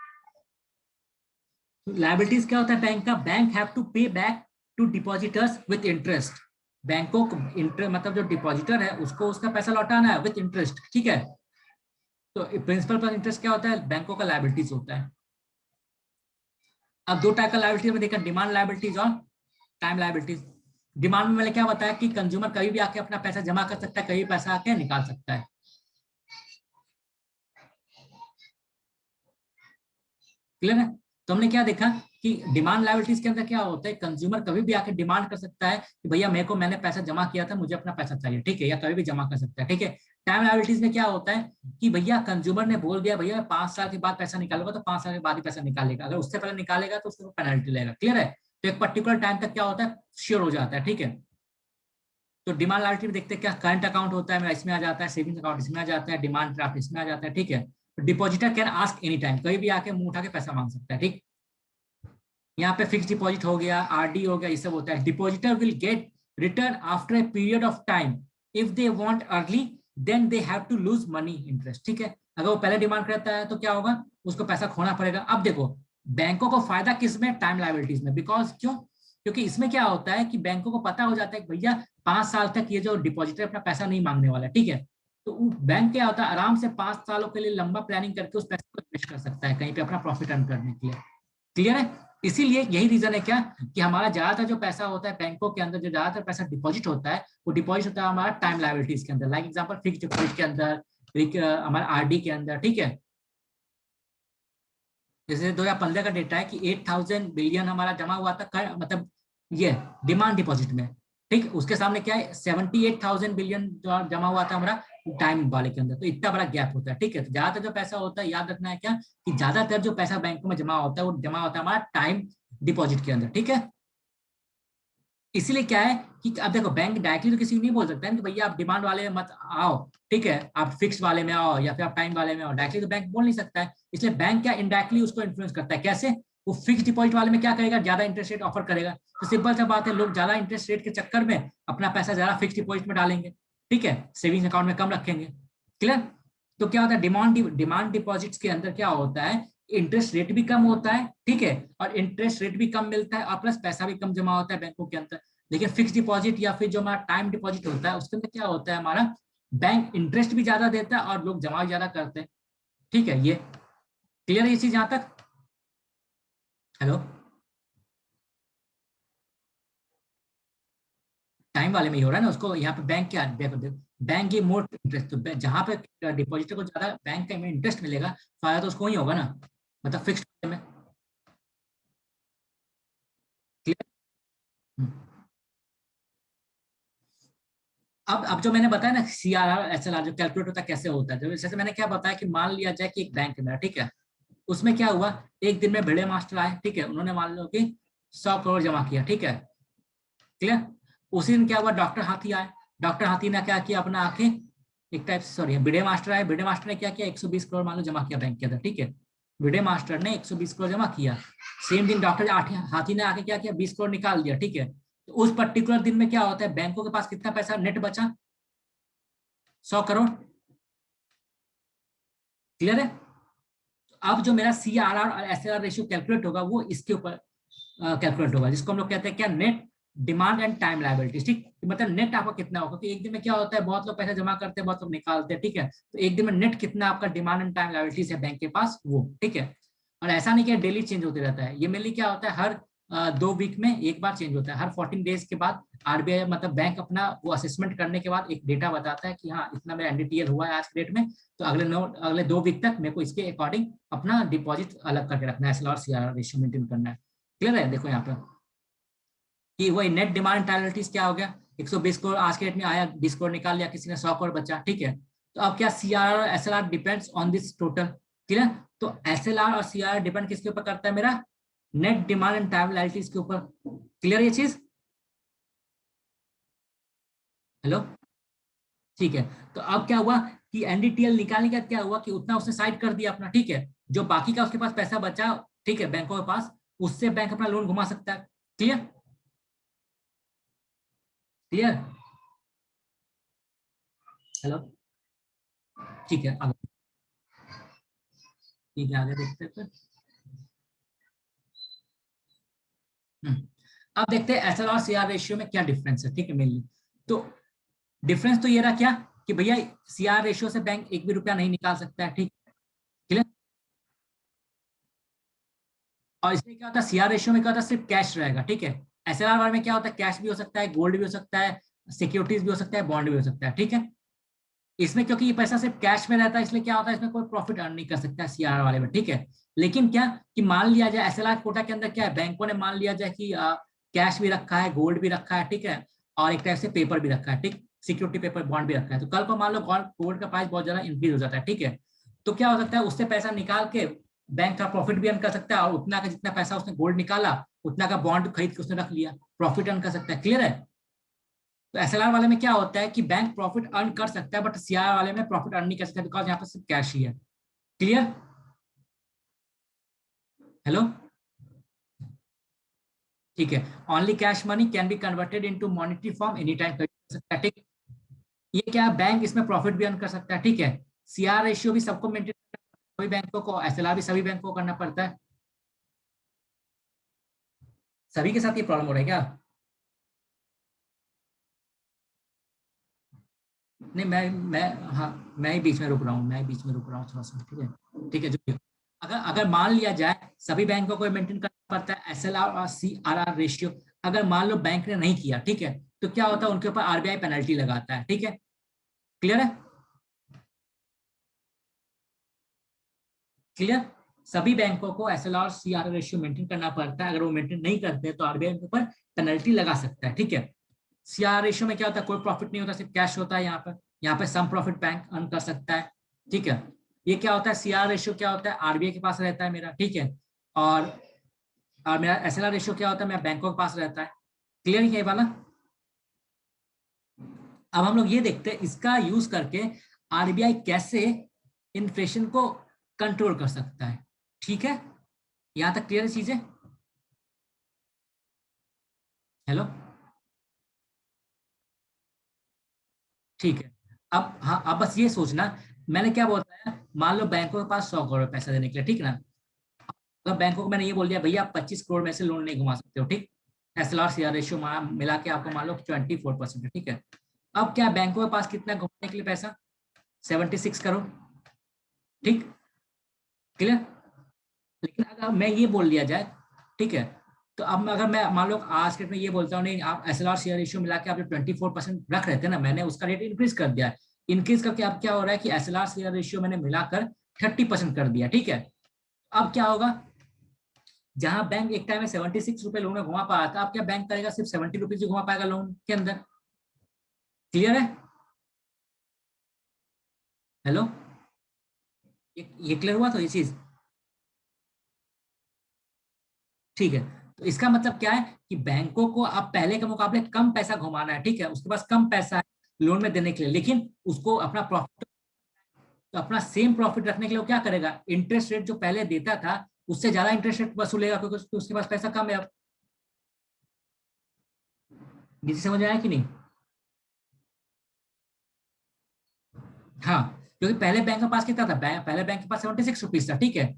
लायबिलिटीज क्या होता है बैंक का, bank have to pay back to depositors with interest. बैंकों को मतलब जो डिपॉजिटर है उसको उसका पैसा लौटाना है विद इंटरेस्ट, ठीक है। तो प्रिंसिपल प्लस इंटरेस्ट क्या होता है, बैंकों का लायबिलिटीज होता है। अब दो टाइप का लायबिलिटी में देखा, डिमांड लायबिलिटीज और टाइम लायबिलिटीज। डिमांड में मैंने क्या बताया कि कंज्यूमर कभी भी आके अपना पैसा जमा कर सकता है, कभी पैसा आके निकाल सकता है। क्लियर है। तो हमने क्या देखा कि डिमांड लायबिलिटीज के अंदर क्या होता है, कंज्यूमर कभी भी आके डिमांड कर सकता है कि भैया मेरे को, मैंने पैसा जमा किया था, मुझे अपना पैसा चाहिए, ठीक है, या कभी भी जमा कर सकता है, ठीक है। टाइम लायबिलिटीज में क्या होता है कि भैया कंज्यूमर ने बोल दिया भैया 5 साल के बाद पैसा निकालूंगा, तो 5 साल के बाद ही पैसा निकालेगा, अगर उससे पहले निकालेगा तो उसको पेनल्टी लगेगा। क्लियर है। तो एक पर्टिकुलर टाइम तक क्या होता है, श्योर हो जाता है, ठीक है। तो डिमांड लायबिलिटी में देखते हैं क्या, करंट अकाउंट होता है मेरा, इसमें आ जाता है, सेविंग्स अकाउंट इसमें आ जाता है, डिमांड ड्राफ्ट इसमें आ जाता है, ठीक है। Depositor can ask any time, कभी भी आके मुंह उठा के पैसा मांग सकता है, ठीक। यहाँ पे फिक्स डिपॉजिट हो गया, आरडी हो गया, ये सब होता है। Depositor will get return after a period of time, if they want early then they have to lose money interest, ठीक है। अगर वो पहले डिमांड करता है तो क्या होगा, उसको पैसा खोना पड़ेगा। अब देखो बैंकों को फायदा किस में, टाइम लायबिलिटीज में, बिकॉज क्यों, क्योंकि इसमें क्या होता है कि बैंकों को पता हो जाता है कि भैया 5 साल तक ये जो डिपॉजिटर अपना पैसा नहीं मांगने वाला, ठीक है। तो बैंक क्या होता है, आराम से 5 सालों के लिए लंबा प्लानिंग करके उस पैसे को इन्वेस्ट कर सकता है कहीं पे अपना प्रॉफिट अर्न करने के लिए। क्लियर है। इसीलिए यही रीजन है क्या कि हमारा ज्यादातर जो पैसा होता है बैंकों के अंदर, जो ज्यादातर पैसा डिपॉजिट होता है, वो डिपॉजिट होता है हमारा टाइम लायबिलिटीज के अंदर, लाइक एग्जांपल फिक्स डिपॉजिट के अंदर, हमारा आरडी के अंदर, ठीक है। जैसे 2015 का डेटा है कि 8,000 बिलियन हमारा जमा हुआ था, मतलब ये डिमांड डिपॉजिट में, ठीक। उसके सामने क्या है, 78,000 बिलियन जमा हुआ था हमारा टाइम वाले के अंदर, तो इतना बड़ा गैप होता है, ठीक है। तो ज्यादातर जो पैसा होता है, याद रखना है क्या कि ज्यादातर जो पैसा बैंकों में जमा होता है वो जमा होता है हमारा टाइम डिपॉजिट के अंदर, ठीक है। इसीलिए क्या है कि अब देखो बैंक डायरेक्टली तो किसी को नहीं बोल सकता है कि भैया आप डिमांड वाले में मत आओ, ठीक है, आप फिक्स वाले में आओ या फिर आप टाइम वाले में आओ, डायरेक्टली तो बैंक बोल नहीं सकता है। इसलिए बैंक क्या इनडायरेक्टली उसको इन्फ्लुएंस करता है, कैसे, वो फिक्स डिपॉजिट वाले में क्या करेगा, ज्यादा इंटरेस्ट रेट ऑफर करेगा। तो सिंपल सा बात है, लोग ज्यादा इंटरेस्ट रेट के चक्कर में अपना पैसा ज्यादा फिक्स डिपॉजिट में डालेंगे, ठीक है, सेविंग्स अकाउंट में कम रखेंगे। क्लियर। तो क्या होता है, डिमांड डिपॉजिट्स के अंदर क्या होता है, इंटरेस्ट रेट भी कम होता है, ठीक है, और इंटरेस्ट रेट भी कम मिलता है, और प्लस पैसा भी कम जमा होता है बैंकों के अंदर। लेकिन फिक्स डिपॉजिट या फिर जो हमारा टाइम डिपॉजिट होता है उसके अंदर क्या होता है, हमारा बैंक इंटरेस्ट भी ज्यादा देता है और लोग जमा भी ज्यादा करते हैं, ठीक है। ये क्लियर है ये चीज यहां तक। हेलो। टाइम वाले में ही हो रहा है ना उसको। यहाँ पे बैंक क्या, बैंक ये मोर इंटरेस्ट, तो जहाँ पे डिपॉजिटर को ज्यादा बैंक का इंटरेस्ट मिलेगा, फायदा तो उसको ही होगा ना, मतलब फिक्स्ड में। क्लियर। अब जो मैंने बताया ना सीआरआर एसएलआर जो कैलकुलेट होता है कैसे होता है, जैसे मैंने क्या बताया कि मान लिया जाए कि एक बैंक है मेरा, ठीक है, उसमें क्या हुआ, एक दिन में भिड़े मास्टर आए, ठीक है, उन्होंने मान लो कि 100 करोड़ जमा किया, ठीक है, क्लियर। उसी दिन क्या हुआ, डॉक्टर हाथी आए, डॉक्टर हाथी ने क्या किया, अपना आके एक टाइप से, सॉरी, भिड़े मास्टर आए, भिड़े मास्टर ने क्या किया, 120 करोड़ मान लो जमा किया बैंक के अंदर, ठीक है, भिड़े मास्टर ने 120 करोड़ जमा किया। सेम दिन डॉक्टर हाथी ने आके क्या किया, 20 करोड़ निकाल दिया, ठीक है। तो उस पर्टिकुलर दिन में क्या होता है, बैंकों के पास कितना पैसा नेट बचा, 100 करोड़। क्लियर है। अब जो मेरा सीआरआर और एसएलआर रेशियो कैलकुलेट होगा वो इसके ऊपर कैलकुलेट होगा, जिसको हम लोग कहते हैं क्या, net demand and time liabilities, ठीक। मतलब नेट आपका कितना होगा, क्योंकि एक दिन में क्या होता है, बहुत लोग पैसा जमा करते हैं, बहुत लोग निकालते हैं, ठीक है, तो एक दिन में नेट कितना आपका डिमांड एंड टाइम लायबिलिटीज है बैंक के पास वो, ठीक है। और ऐसा नहीं कि डेली चेंज होते रहता है, ये मेनली क्या होता है, हर 2 वीक में एक बार चेंज होता है, हर 14 डेज के बाद आरबीआई मतलब बैंक अपना वो असेसमेंट करने के बाद एक डेटा बताता है कि हाँ इतना मेरा एनडीटीएल हुआ है आज के डेट में, तो अगले 2 वीक तक मेरे को इसके अकॉर्डिंग अपना डिपॉजिट अलग करके रखना है, एसएलआर सीआरआर रेशियो मेंटेन करना है। क्लियर है। देखो यहाँ पे कि वही नेट डिमांड टाइलिटीज क्या हो गया, 120 करोड़ आज के डेट में आया, 20 करोड़ निकाल लिया किसी ने, 100 करोड़ बचा, ठीक है। तो अब क्या, सीआरआर और SLR depends on this total. Clear. तो एसएलआर और सीआरआर डिपेंड किसके ऊपर करता है, मेरा net demand and time liabilities के ऊपर। क्लियर ये चीज। हेलो। ठीक है। तो अब क्या हुआ कि एनडीटीएल निकालने का क्या हुआ कि उतना उसने साइड कर दिया अपना, ठीक है, जो बाकी का उसके पास पैसा बचा, ठीक है, बैंकों के पास, उससे बैंक अपना लोन घुमा सकता है। क्लियर। क्लियर। हेलो। ठीक है आगे। ठीक है आगे देखते हैं फिर। हम्म। अब देखते हैं एसएल और सीआर रेशियो में क्या डिफरेंस है, ठीक है, मेनली। तो डिफरेंस तो ये रहा क्या कि भैया सीआर रेशियो से बैंक एक भी रुपया नहीं निकाल सकता है, ठीक। क्लियर। और इसमें क्या होता है, सीआर रेशियो में क्या होता है, सिर्फ कैश रहेगा, ठीक है। एसएलआर वाले में क्या होता है, कैश भी हो सकता है, गोल्ड भी हो सकता है, सिक्योरिटीज भी हो सकता है, बॉन्ड भी हो सकता है, ठीक है। इसमें क्योंकि ये पैसा सिर्फ कैश में रहता है, इसलिए क्या होता है, इसमें कोई प्रॉफिट अर्न नहीं कर सकता है सीआर वाले में, ठीक है। लेकिन क्या कि मान लिया जाए एसएलआर कोटा के अंदर क्या है, बैंकों ने मान लिया जाए कि कैश भी रखा है, गोल्ड भी रखा है, ठीक है, और एक टाइप से पेपर भी रखा है, ठीक, सिक्योरिटी पेपर बॉन्ड भी रखा है। तो कल को मान लो गोल्ड का प्राइस बहुत ज्यादा इंक्रीज हो जाता है, ठीक है, तो क्या हो सकता है, उससे पैसा निकाल के बैंक का प्रॉफिट भी अर्न कर सकता है, और उतना का जितना पैसा उसने गोल्ड निकाला उतना का बॉन्ड खरीद के उसने रख लिया, प्रॉफिट अर्न कर सकता है। क्लियर है। तो एसएलआर वाले में क्या होता है कि बैंक प्रॉफिट अर्न कर सकता है, बट सीआर वाले में प्रॉफिट अर्न नहीं कर सकता, बिकॉज यहाँ पर सिर्फ कैश ही है। क्लियर। हेलो। ठीक है। Only cash money can be converted into monetary form any time कर सकता है, ठीक। ये क्या है, बैंक इसमें प्रॉफिट भी अर्न कर सकता है, ठीक है। सीआर रेशियो भी सबको मेंटेन, सभी बैंकों को, एसएलआर भी सभी बैंकों को करना पड़ता है। सभी के साथ ये प्रॉब्लम हो रहा है क्या। नहीं मैं हाँ, मैं ही बीच में रुक रहा हूँ, मैं ही बीच में रुक रहा हूँ थोड़ा सा, ठीक है। ठीक है जो भी हो। अगर अगर मान लिया जाए सभी बैंकों को मेंटेन करना पड़ता है एसएलआर और सीआरआर रेशियो, अगर मान लो बैंक ने नहीं किया, ठीक है, तो क्या होता है, उनके ऊपर आरबीआई पेनल्टी लगाता है, ठीक है। क्लियर है। क्लियर। सभी बैंकों को एसएलआर सीआरआर रेशियो मेंटेन करना पड़ता है, अगर वो मेंटेन नहीं करते तो आरबीआई के ऊपर पेनल्टी लगा सकता है, ठीक है। सीआर रेशियो में क्या होता है, कोई प्रॉफिट नहीं होता, सिर्फ कैश होता है। यहाँ पे सम प्रॉफिट बैंक अर्न कर सकता है, ठीक है। ये क्या होता है, सीआर रेशियो क्या होता है, आरबीआई के पास रहता है मेरा, ठीक है। और और मेरा एसएलआर रेशियो क्या होता है, मेरा बैंकों के पास रहता है। क्लियर है ये वाला। अब हम लोग ये देखते हैं इसका यूज करके आरबीआई कैसे इन्फ्लेशन को कंट्रोल कर सकता है, ठीक है। यहां तक क्लियर चीजें। हेलो। ठीक है। अब हाँ, अब बस ये सोचना, मैंने क्या बोलता है, मान लो बैंकों के पास 100 करोड़ पैसा देने के लिए, ठीक ना। अगर बैंकों को मैंने ये बोल दिया भैया आप 25 करोड़ में से लोन नहीं घुमा सकते हो, ठीक। एसएलआर सीआर रेशियो मिला के आपको मान लो 24% है, ठीक है। अब क्या बैंकों के पास कितना घुमाने के लिए पैसा, 76 करोड़, ठीक। क्लियर। लेकिन अगर मैं ये बोल दिया जाए, ठीक है, तो अब अगर मैं मान लो आज के डेट में ये बोलता हूँ नहीं आप एसएलआर शेयर रेशियो मिला के आप जो 24% रख रहे थे ना, मैंने उसका रेट इंक्रीज कर दिया है। इंक्रीज करके अब क्या हो रहा है कि एसएलआर शेयर रेशियो मैंने मिलाकर 30% कर दिया, ठीक है। अब क्या होगा, जहां बैंक एक टाइम में 76 रुपए लोन में घुमा पा रहा था, अब क्या बैंक करेगा, सिर्फ 70 रुपीज ही घुमा पाएगा लोन के अंदर। क्लियर है? हेलो, ये क्लियर हुआ तो ये चीज? ठीक है। तो इसका मतलब क्या है कि बैंकों को अब पहले के मुकाबले कम पैसा घुमाना है, ठीक है, उसके पास कम पैसा है लोन में देने के लिए, लेकिन उसको अपना प्रॉफिट, तो अपना सेम प्रॉफिट रखने के लिए वो क्या करेगा, इंटरेस्ट रेट जो पहले देता था उससे ज्यादा इंटरेस्ट रेट वसूलेगा, क्योंकि उसके पास पैसा कम है अब। किसी समझ में आया कि नहीं? हाँ, क्योंकि पहले बैंक के पास कितना था, पहले बैंक के पास 76 रुपीज था, ठीक है।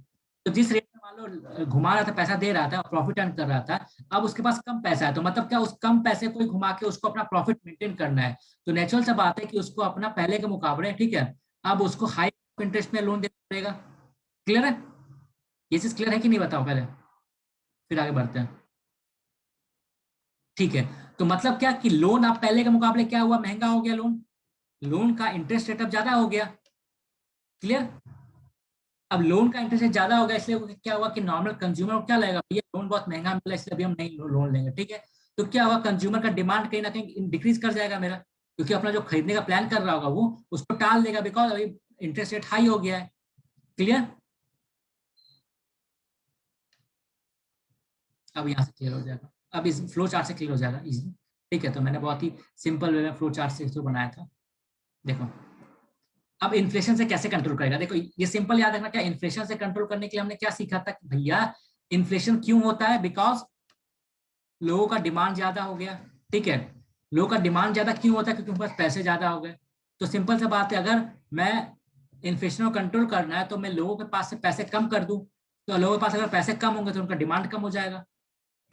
तो जिस रेट में मान लो घुमा रहा था, पैसा दे रहा था, प्रॉफिट अर्न कर रहा था, अब उसके पास कम पैसा है, तो मतलब क्या, उस कम पैसे को ही घुमा के उसको अपना प्रॉफिट मेंटेन करना है। तो नेचुरल सा बात है कि उसको अपना पहले के मुकाबले, ठीक है, अब उसको हाई इंटरेस्ट में लोन देना पड़ेगा। क्लियर है? ये चीज क्लियर है कि नहीं, बताओ पहले, फिर आगे बढ़ते हैं। ठीक है। तो मतलब क्या कि लोन आप पहले के मुकाबले क्या हुआ, महंगा हो गया लोन, लोन का इंटरेस्ट रेट अब ज्यादा हो गया। क्लियर? अब लोन का इंटरेस्ट रेट ज्यादा हो गया, इसलिए क्या हुआ कि नॉर्मल कंज्यूमर को क्या लगेगा, भैया लोन बहुत महंगा मिला इसलिए अभी हम नहीं लोन लेंगे, ठीक है। तो क्या होगा, कंज्यूमर का डिमांड कहीं ना कहीं डिक्रीज कर जाएगा मेरा, क्योंकि अपना जो खरीदने का प्लान कर रहा होगा वो उसको टाल देगा, बिकॉज अभी इंटरेस्ट रेट हाई हो गया है। क्लियर? अब यहाँ से क्लियर हो जाएगा, अब इस फ्लो चार्ट से क्लियर हो जाएगा इजी। ठीक है, तो मैंने बहुत ही सिंपल वे में फ्लो चार्ट से इसको बनाया था। देखो, अब इन्फ्लेशन से कैसे कंट्रोल करेगा, देखो ये सिंपल याद रखना, क्या इन्फ्लेशन से कंट्रोल करने के लिए हमने क्या सीखा था कि भैया इन्फ्लेशन क्यों होता है, बिकॉज लोगों का डिमांड ज्यादा हो गया, ठीक है। लोगों का डिमांड ज्यादा क्यों होता है, क्योंकि उनके पास पैसे ज्यादा हो गए। तो सिंपल सा बात है, अगर मैं इन्फ्लेशन को कंट्रोल करना है तो मैं लोगों के पास से पैसे कम कर दूं, तो लोगों के पास अगर पैसे कम होंगे तो उनका डिमांड कम हो जाएगा।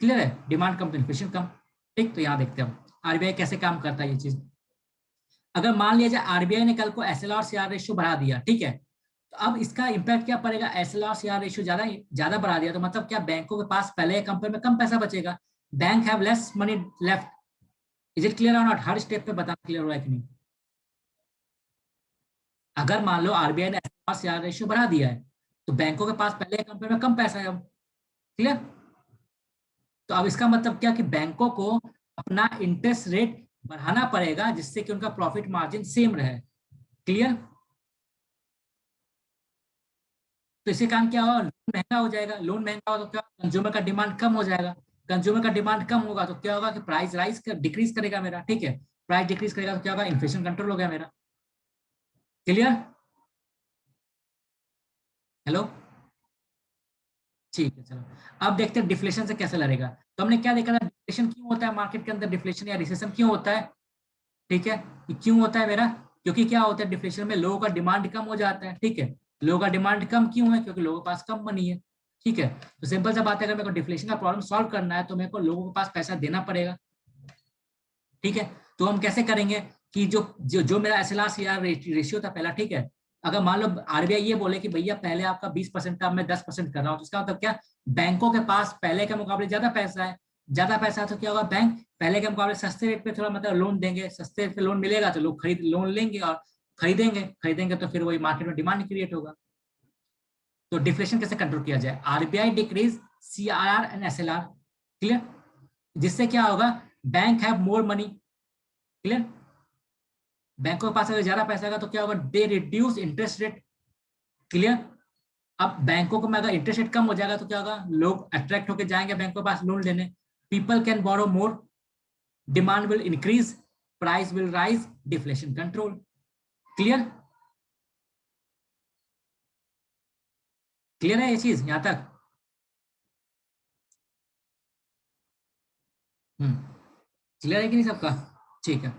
क्लियर है? डिमांड कम तो इन्फ्लेशन कम। ठीक, तो यहाँ देखते हैं आरबीआई कैसे काम करता है ये चीज। अगर मान लिया जाए आरबीआई ने कल को एसएलआर सीआर रेशियो बढ़ा दिया, ठीक है, तो अब इसका इंपैक्ट क्या पड़ेगा, एसएलआर सीआर रेशियो ज्यादा ज्यादा बढ़ा दिया तो मतलब क्या, बैंकों के पास पहले कंपेयर में कम पैसा बचेगा, bank have less money left. Is it clear और नॉट? हर स्टेप पे बताना क्लियर हो रहा है कि नहीं? अगर मान लो आरबीआई ने एसएलआर सीआर रेशियो बढ़ा दिया है, तो बैंकों के पास पहले कंपेयर में कम पैसा है अब। क्लियर? तो अब इसका मतलब क्या कि बैंकों को अपना इंटरेस्ट रेट बढ़ाना पड़ेगा, जिससे कि उनका प्रॉफिट मार्जिन सेम रहे। क्लियर? तो इसके कारण क्या होगा, लोन महंगा हो जाएगा, लोन महंगा हो तो क्या, कंज्यूमर का डिमांड कम हो जाएगा, कंज्यूमर का डिमांड कम होगा तो क्या होगा कि प्राइस राइज कर डिक्रीज करेगा मेरा, ठीक है। प्राइस डिक्रीज करेगा तो क्या होगा, इन्फ्लेशन कंट्रोल हो गया मेरा। क्लियर? हेलो? ठीक है, चलो अब देखते हैं डिफ्लेशन से कैसे लड़ेगा। तो हमने क्या देखा था, डिफ्लेशन क्यों होता है मार्केट के अंदर, डिफ्लेशन या रिसेशन क्यों होता है, ठीक है। ये क्यों होता है मेरा, क्योंकि क्या होता है डिफ्लेशन में लोगों का डिमांड कम हो जाता है, ठीक है। लोगों का डिमांड कम क्यों है, क्योंकि लोगों के पास कम मनी है, ठीक है। तो सिंपल सा बात है, अगर मेरे को डिफ्लेशन का प्रॉब्लम सॉल्व करना है तो मेरे को लोगों के पास पैसा देना पड़ेगा, ठीक है। तो हम कैसे करेंगे कि जो जो, जो मेरा एसएलआर सीआर रेशियो था पहला, ठीक है, अगर मान लो आरबीआई ये बोले कि भैया पहले आपका 20% था, अब मैं 10% कर रहा हूँ, तो इसका मतलब क्या, बैंकों के पास पहले के मुकाबले ज्यादा पैसा है, ज्यादा पैसा है तो क्या होगा, बैंक पहले के मुकाबले सस्ते रेट पे थोड़ा मतलब लोन देंगे, सस्ते रेट पे लोन मिलेगा तो लोग खरीद लोन लेंगे और खरीदेंगे, खरीदेंगे तो फिर वही मार्केट में डिमांड क्रिएट होगा। तो डिफ्लेशन कैसे कंट्रोल किया जाए, RBI decrease CRR and SLR. Clear? जिससे क्या होगा, bank have more money. Clear? बैंकों के पास अगर ज्यादा पैसा होगा तो क्या होगा, they reduce interest rate. Clear? अब बैंकों को में अगर इंटरेस्ट रेट कम हो जाएगा तो क्या होगा, लोग अट्रैक्ट होकर जाएंगे बैंकों के पास लोन लेने, people can borrow more, demand will increase, price will rise, deflation control. Clear? Clear है ये चीज यहां तक? क्लियर है कि नहीं सबका? ठीक है,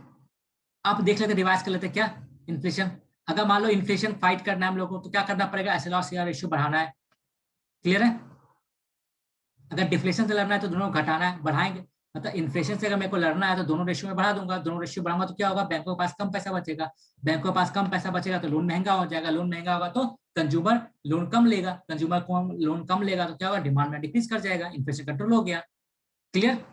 आप देख लेते रिवाइज कर लेते क्या, इन्फ्लेशन। अगर मान लो इन्फ्लेशन फाइट करना है हम लोगों को तो क्या करना पड़ेगा, एसएलआर सीआर रेशियो बढ़ाना है। क्लियर है? अगर डिफ्लेशन से लड़ना है तो दोनों घटाना है, बढ़ाएंगे। मतलब इन्फ्लेशन से अगर मेरे को लड़ना है तो दोनों रेशियो में बढ़ा दूंगा, दोनों रेशियो बढ़ाऊंगा तो क्या होगा, बैंकों के पास कम पैसा बचेगा, बैंकों के पास कम पैसा बचेगा तो लोन महंगा हो जाएगा, लोन महंगा होगा तो कंज्यूमर लोन कम लेगा, कंज्यूमर को लोन कम लेगा तो क्या होगा, डिमांड में डिक्रीज कर जाएगा, इन्फ्लेशन कंट्रोल हो गया। क्लियर।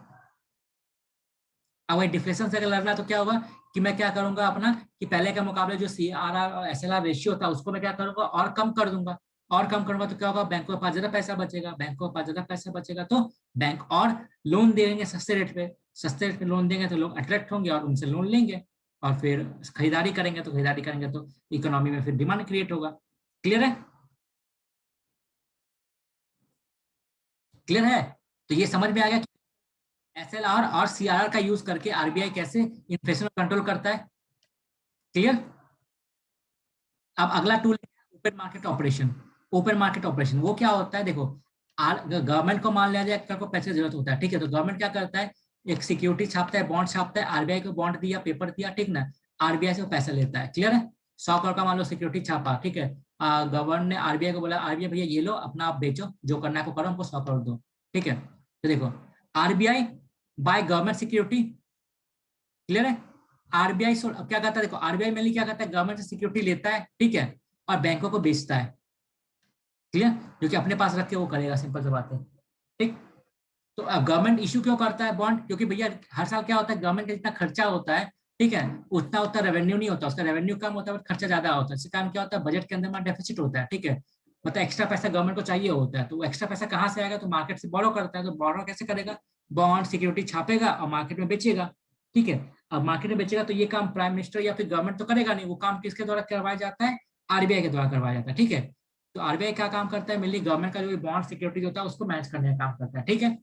अब वही डिफ्लेशन से अगर लड़ना है तो क्या होगा कि मैं क्या करूंगा अपना कि पहले के मुकाबले जो CRR और SLR रेशियो था उसको मैं क्या करूंगा और कम कर दूंगा। और कम करूंगा तो क्या होगा, बैंकों के पास ज्यादा पैसा बचेगा, बैंकों के पास ज्यादा पैसा बचेगा तो बैंक और लोन देंगे सस्ते रेट पे। सस्ते रेट पे लोन देंगे तो लोग अट्रैक्ट होंगे और उनसे लोन लेंगे और फिर खरीदारी करेंगे तो इकोनॉमी में फिर डिमांड क्रिएट होगा। क्लियर है? क्लियर है? तो ये समझ में आ गया कि SLR और CRR का यूज करके RBI कैसे इन्फ्लेशन कंट्रोल करता है। क्लियर। अब अगला tool open market operation. Open market operation वो क्या होता है, देखो गवर्नमेंट को मान लिया जाए को पैसे की जरूरत होता है, ठीक है, तो गवर्नमेंट क्या करता है, एक सिक्योरिटी छापता है, बॉन्ड छापता है, RBI को बॉन्ड दिया, पेपर दिया, ठीक ना, RBI से वो पैसा लेता है। क्लियर है? 100 करोड़ का मान लो सिक्योरिटी छापा, ठीक है, गवर्नमेंट ने RBI को बोला, RBI भैया ये लो अपना आप बेचो, जो करना है को करो, हमको 100 करोड़ दो। ठीक है, तो देखो RBI by government security. Clear है? आरबीआई अब क्या करता है, देखो RBI मेनली क्या करता है, गवर्नमेंट से सिक्योरिटी लेता है, ठीक है, और बैंकों को बेचता है। क्लियर? जो कि अपने पास रख के वो करेगा, सिंपल सी बात है। ठीक। तो अब गवर्नमेंट इशू क्यों करता है बॉन्ड, क्योंकि भैया हर साल क्या होता है, गवर्नमेंट का जितना खर्चा होता है, ठीक है, उतना उतना रेवेन्यू नहीं होता, उसका रेवेन्यू कम होता है और खर्चा ज्यादा होता है। इसके कारण क्या होता है, बजट के अंदर में डेफिसिट होता है। ठीक है, मतलब एक्स्ट्रा पैसा गवर्नमेंट को चाहिए होता है, तो वो एक्स्ट्रा पैसा कहाँ से आएगा, तो मार्केट से बोरो करता है। तो बोरो कैसे करेगा, बॉन्ड सिक्योरिटी छापेगा और मार्केट में बेचेगा। ठीक है, अब मार्केट में बेचेगा तो ये काम प्राइम मिनिस्टर या फिर गवर्नमेंट तो करेगा नहीं, वो काम किसके द्वारा करवाया जाता है, RBI के द्वारा करवाया जाता है। ठीक है, तो RBI क्या काम करता है, मेनली गवर्नमेंट का जो बॉन्ड सिक्योरिटी होता है उसको मैनेज करने का काम करता है। ठीक है,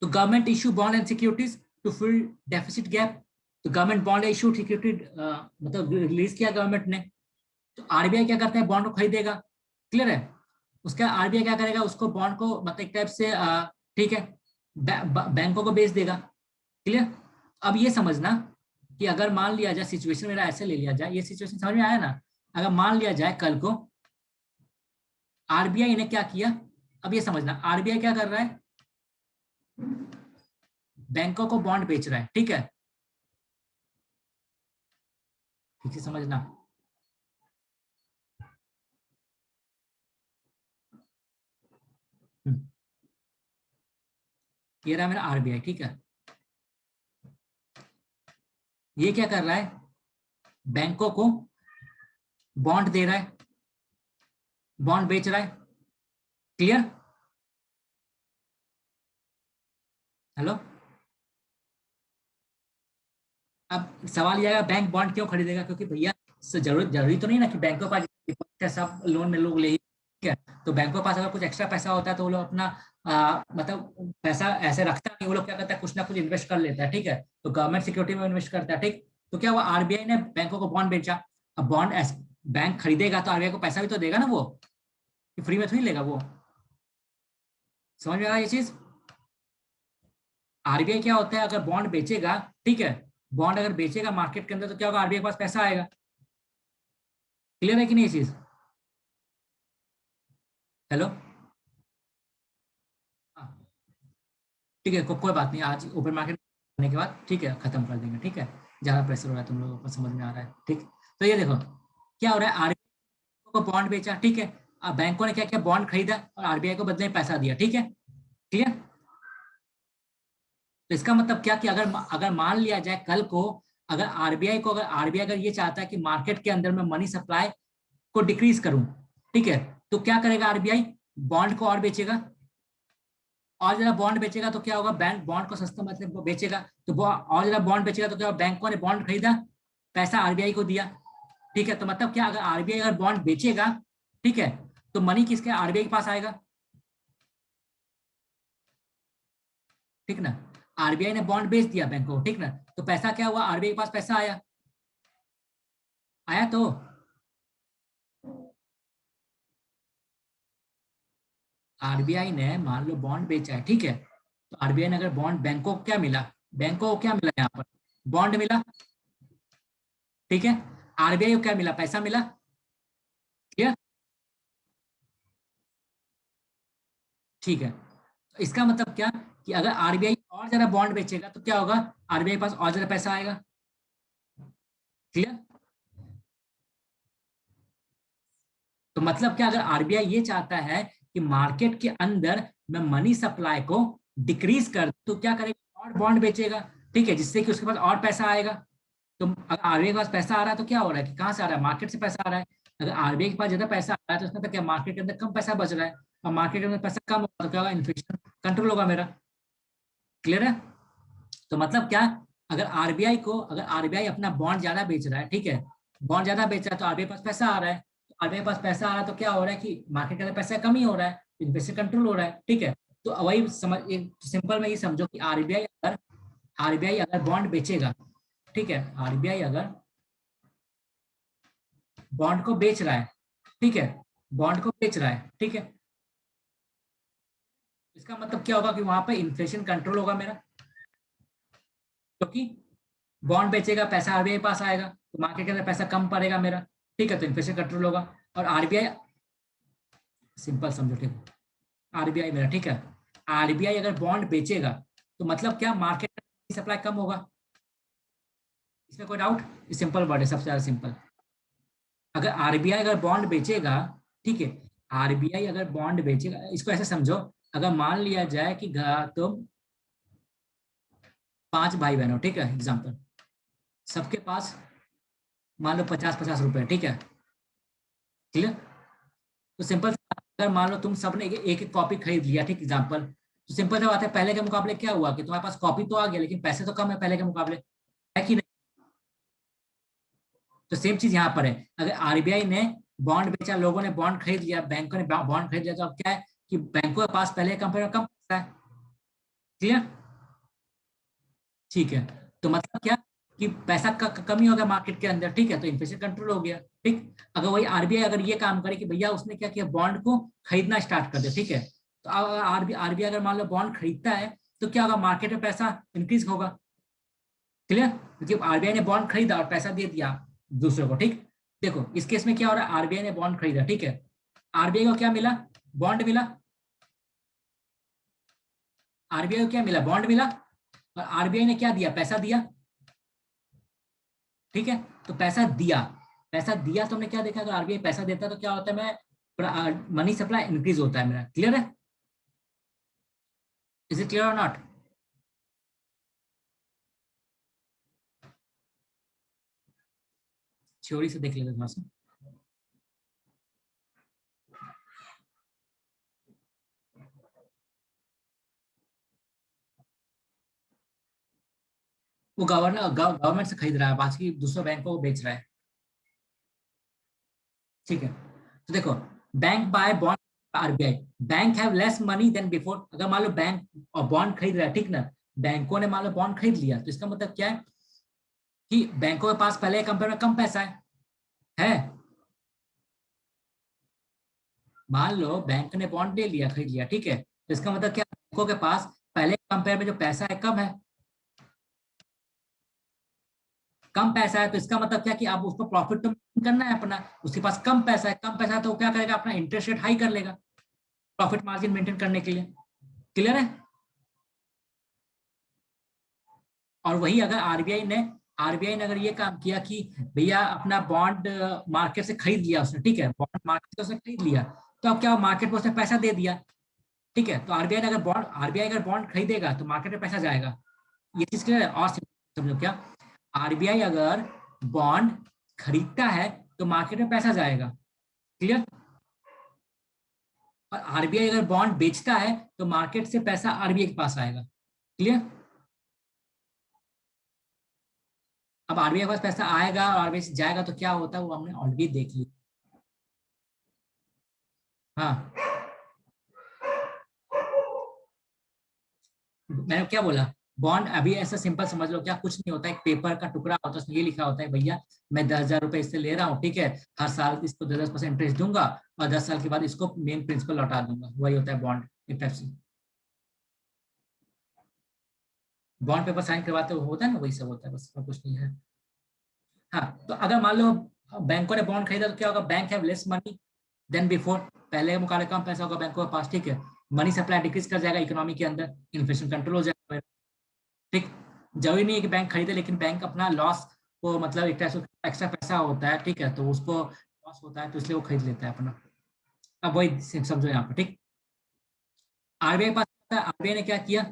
तो government issue bond and securities to fill deficit gap. तो गवर्नमेंट बॉन्ड इशू सिक्योरिटी मतलब रिलीज किया गवर्नमेंट ने, तो RBI क्या करता है, बॉन्ड को खरीदेगा। क्लियर है? उसका RBI क्या करेगा, उसको बॉन्ड को मतलब एक टाइप से ठीक है, बैंकों को बेच देगा। क्लियर? अब ये समझना कि अगर मान लिया जाए सिचुएशन मेरा ऐसे ले लिया जाए, ये सिचुएशन समझ में आया ना, अगर मान लिया जाए कल को RBI ने क्या किया, अब ये समझना RBI क्या कर रहा है, बैंकों को बॉन्ड बेच रहा है। ठीक है, ठीक से समझना। ये रहा मेरा RBI। ठीक है, ये क्या कर रहा है, बैंकों को बॉन्ड दे रहा है, बॉन्ड बेच रहा है। क्लियर? हेलो। अब सवाल ये आएगा, बैंक बॉन्ड क्यों खरीदेगा, क्योंकि भैया जरूरी तो नहीं ना कि बैंकों का सब लोन में लोग ले ही। ठीक है, तो बैंकों के पास अगर कुछ एक्स्ट्रा पैसा होता है तो वो लोग अपना मतलब पैसा ऐसे रखता नहीं, वो लोग क्या करता है, कुछ ना कुछ इन्वेस्ट कर लेता है। ठीक है, तो गवर्नमेंट सिक्योरिटी में इन्वेस्ट करता है। ठीक, तो क्या हुआ, RBI ने बैंकों को बॉन्ड बेचा। अब बॉन्ड बैंक खरीदेगा तो RBI को पैसा भी तो देगा ना, वो फ्री में थोड़ी लेगा वो। समझ में आ रहा है ये चीज? RBI क्या होता है, अगर बॉन्ड बेचेगा, ठीक है, बॉन्ड अगर बेचेगा मार्केट के अंदर तो क्या होगा, RBI के पास पैसा आएगा। क्लियर है कि नहीं ये चीज? हेलो। हाँ, ठीक है, कोई बात नहीं, आज ओपन मार्केट होने के बाद ठीक है खत्म कर देंगे। ठीक है, ज्यादा प्रेशर हो रहा है, तुम लोगों को समझ में आ रहा है। ठीक, तो ये देखो क्या हो रहा है, RBI को बॉन्ड बेचा, ठीक है, अब बैंकों ने क्या किया, बॉन्ड खरीदा और RBI को बदले में पैसा दिया। ठीक है, ठीक है, तो इसका मतलब क्या कि अगर अगर मान लिया जाए कल को, अगर RBI अगर ये चाहता है कि मार्केट के अंदर में मनी सप्लाई को डिक्रीज करूं, ठीक है, तो क्या करेगा RBI, बॉन्ड को और बेचेगा। और जरा बॉन्ड बेचेगा तो क्या होगा, बैंक बॉन्ड को सस्ता मतलब बेचेगा, तो और जरा बॉन्ड बेचेगा तो क्या होगा, बैंकों ने बॉन्ड खरीदा, पैसा RBI को दिया। ठीक है, तो मतलब क्या, अगर RBI अगर बॉन्ड बेचेगा, ठीक है, तो मनी किसके, RBI के पास आएगा। ठीक ना, RBI ने बॉन्ड बेच दिया बैंक को, ठीक ना, तो पैसा क्या हुआ, RBI के पास पैसा आया। आया तो RBI ने मान लो बॉन्ड बेचा है, ठीक है, तो RBI ने अगर बॉन्ड, बैंकों को क्या मिला, बैंकों को क्या मिला यहाँ पर, बॉन्ड मिला। ठीक है, RBI को क्या मिला, पैसा मिला। ठीक है, ठीक है, तो इसका मतलब क्या कि अगर RBI और ज्यादा बॉन्ड बेचेगा तो क्या होगा, RBI के पास और ज्यादा पैसा आएगा। क्लियर? तो मतलब क्या, अगर RBI ये चाहता है कि मार्केट के अंदर मैं मनी सप्लाई को डिक्रीज कर तो क्या करेगा, और बॉन्ड बेचेगा, ठीक है, जिससे कि उसके पास और पैसा आएगा। तो अगर आरबीआई के पास पैसा आ रहा है तो क्या हो रहा है कि कहाँ से आ रहा है, मार्केट से पैसा आ रहा है। अगर आरबीआई के पास ज्यादा पैसा आ रहा है तो उसमें तो क्या मार्केट के अंदर कम पैसा बच रहा है, और मार्केट के अंदर पैसा कम होगा तो क्या होगा, इन्फ्लेशन कंट्रोल होगा मेरा। क्लियर है? तो मतलब क्या, अगर आरबीआई अपना बॉन्ड ज्यादा बेच रहा है, ठीक है, बॉन्ड ज्यादा बेच रहा है तो आरबीआई के पास पैसा आ रहा है, तो आरबीआई के पास पैसा आ रहा है तो क्या हो रहा है कि मार्केट के अंदर पैसा कम ही हो रहा है, इन्फ्लेशन कंट्रोल हो रहा है, ठीक है। तो वही समझ, सिंपल में ये समझो कि आरबीआई अगर बॉन्ड बेचेगा, ठीक है, आरबीआई अगर बॉन्ड को बेच रहा है, ठीक है, बॉन्ड को बेच रहा है, ठीक है, इसका मतलब क्या होगा कि वहां पे इन्फ्लेशन कंट्रोल होगा मेरा, क्योंकि बॉन्ड बेचेगा, पैसा आरबीआई पास आएगा, तो मार्केट के अंदर पैसा कम पड़ेगा मेरा, ठीक है, तो इन्फ्लेशन कंट्रोल होगा। और आरबीआई, सिंपल समझो, ठीक है, आरबीआई मेरा, ठीक है, आरबीआई अगर बॉन्ड बेचेगा तो मतलब क्या, मार्केट में सप्लाई कम होगा, इसमें कोई डाउट? सिंपल वर्ड है, सबसे ज्यादा सिंपल। अगर आरबीआई अगर बॉन्ड बेचेगा, ठीक है, आरबीआई अगर बॉन्ड बेचेगा, इसको ऐसे समझो, अगर मान लिया जाए कि तुम 5 भाई बहन हो, ठीक है, एग्जाम्पल, सबके पास मान लो 50-50 रुपए, ठीक है, क्लियर? तो सिंपल, अगर मान लो तुम सबने एक एक कॉपी खरीद लिया, ठीक, एग्जाम्पल, तो सिंपल सा बात है, पहले के मुकाबले क्या हुआ कि तुम्हारे पास कॉपी तो आ गया लेकिन पैसे तो कम है पहले के मुकाबले, है कि नहीं? तो सेम चीज यहाँ पर है, अगर आरबीआई ने बॉन्ड बेचा, लोगों ने बॉन्ड खरीद लिया, बैंकों ने बॉन्ड खरीद लिया, तो अब क्या है कि बैंकों के पास पहले कंपेयर में कम पैसा है। क्लियर? ठीक है, तो मतलब क्या कि पैसा कमी हो गया मार्केट के अंदर, ठीक है, तो इन्फ्लेशन कंट्रोल हो गया, ठीक। अगर वही आरबीआई अगर ये काम करे कि भैया उसने क्या किया, बॉन्ड को खरीदना स्टार्ट कर दिया, ठीक है, तो आरबीआई आरबीआई अगर मान लो बॉन्ड खरीदता है तो क्या होगा, मार्केट में पैसा इंक्रीज होगा। क्लियर? क्योंकि आरबीआई ने बॉन्ड खरीदा और पैसा दे दिया दूसरों को, ठीक। देखो इस केस में क्या हो रहा है, आरबीआई ने बॉन्ड खरीदा, ठीक है, आरबीआई को क्या मिला, बॉन्ड मिला, आरबीआई को क्या मिला, बॉन्ड मिला, और आरबीआई ने क्या दिया, पैसा दिया, ठीक है, तो पैसा दिया, पैसा दिया तो हमने क्या देखा, अगर आरबीआई पैसा देता है तो क्या होता है, मैं मनी सप्लाई इंक्रीज होता है मेरा। क्लियर है? इज इट क्लियर और नॉट? थ्योरी से देख लेते थोड़ा सा। वो गवर्नमेंट से खरीद रहा है, बाकी दूसरे बैंकों को बेच रहा है, ठीक है। तो देखो, bank buy bond, RBI, bank have less money than before, अगर मान लो बैंक और बॉन्ड खरीद रहा है, ठीक ना, बैंकों ने मान लो बॉन्ड खरीद लिया, तो इसका मतलब क्या है कि बैंकों के पास पहले कंपेयर में कम पैसा है। मान लो बैंक ने बॉन्ड ले लिया, खरीद लिया, ठीक है, तो इसका मतलब क्या, बैंकों के पास पहले कंपेयर में जो पैसा है कम है, कम पैसा है, तो इसका मतलब क्या कि अब उसको प्रॉफिट तो करना है अपना, उसके पास कम पैसा है, कम पैसा है तो वो क्या करेगा, अपना इंटरेस्ट रेट हाई कर लेगा प्रॉफिट मार्जिन मेंटेन करने के लिए। क्लियर है? और वही अगर आरबीआई ने अगर ये काम किया कि भैया अपना बॉन्ड मार्केट से खरीद लिया उसने, ठीक है, बॉन्ड मार्केट से उसने खरीद लिया, तो अब क्या, मार्केट में उसने पैसा दे दिया, ठीक है, तो आरबीआई अगर बॉन्ड खरीदेगा तो मार्केट में पैसा जाएगा। ये चीज क्लियर है? और समझो क्या, आरबीआई अगर बॉन्ड खरीदता है तो मार्केट में पैसा जाएगा। क्लियर? और आरबीआई अगर बॉन्ड बेचता है तो मार्केट से पैसा आरबीआई के पास आएगा। क्लियर? अब आरबीआई के पास पैसा आएगा और आरबीआई से जाएगा तो क्या होता है, वो हमने ऑलरेडी देख लिया। हाँ, मैंने क्या बोला, बॉन्ड अभी ऐसा सिंपल समझ लो, क्या कुछ नहीं होता, एक पेपर का टुकड़ा होता है, उसमें ये लिखा होता है भैया मैं 10,000 रुपए इससे ले रहा हूँ, ठीक है, हर साल इसको 10% इंटरेस्ट दूंगा और 10 साल के बाद इसको मेन प्रिंसिपल लौटा दूंगा, वही होता है बॉन्ड, एक टाइप से। बॉन्ड पेपर साइन करवाते हुए होता है ना, वही सब होता है, बस और कुछ नहीं है। हाँ, तो अगर मान लो बैंकों ने बॉन्ड खरीदा तो क्या होगा, bank have less money than before, पहले के मुकाबले कम पैसा होगा बैंकों के पास, ठीक है, मनी सप्लाई डिक्रीज कर जाएगा इकोनॉमी के अंदर, इन्फ्लेशन कंट्रोल हो जाएगा, ठीक। जरूरी नहीं है कि बैंक खरीदे, लेकिन बैंक अपना लॉस को, मतलब एक तरह से एक्स्ट्रा पैसा होता है, ठीक है, तो उसको लॉस होता है तो इसलिए वो खरीद लेता है अपना। अब वही समझो यहाँ पर, ठीक। आरबीआई पास आरबीआई ने क्या किया,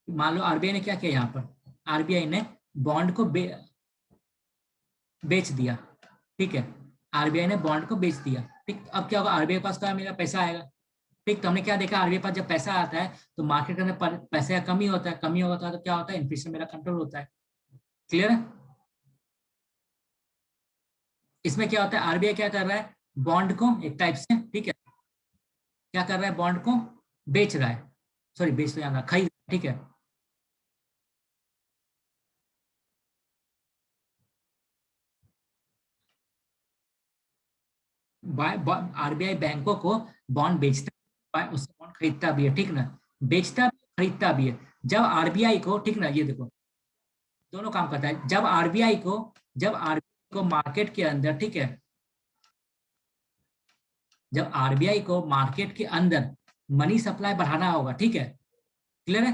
मान लो आरबीआई ने क्या किया, यहाँ पर आरबीआई ने बॉन्ड को बेच दिया, ठीक है, आरबीआई ने बॉन्ड को बेच दिया, ठीक। अब क्या होगा, आरबीआई के पास क्या, मेरा पैसा आएगा, ठीक। तो हमने क्या देखा, आरबीआई के पास जब पैसा आता है तो मार्केट के अंदर पैसे का कमी होता है, कमी होता है तो क्या होता है, इन्फ्लेशन मेरा कंट्रोल होता है। क्लियर है? इसमें क्या होता है, आरबीआई क्या कर रहा है, बॉन्ड को एक टाइप से, ठीक है, क्या कर रहा है, बॉन्ड को बेच रहा है, सॉरी बेच तो जाना, खरीद, ठीक है। आरबीआई बैंकों को बॉन्ड बेचता है, उससे बॉन्ड खरीदता भी है, ठीक ना, बेचता भी खरीदता भी है। जब आरबीआई को, ठीक ना, ये देखो दोनों काम करता है, जब आरबीआई को मार्केट के अंदर, ठीक है, जब आरबीआई को मार्केट के अंदर मनी सप्लाई बढ़ाना होगा, ठीक है, क्लियर है,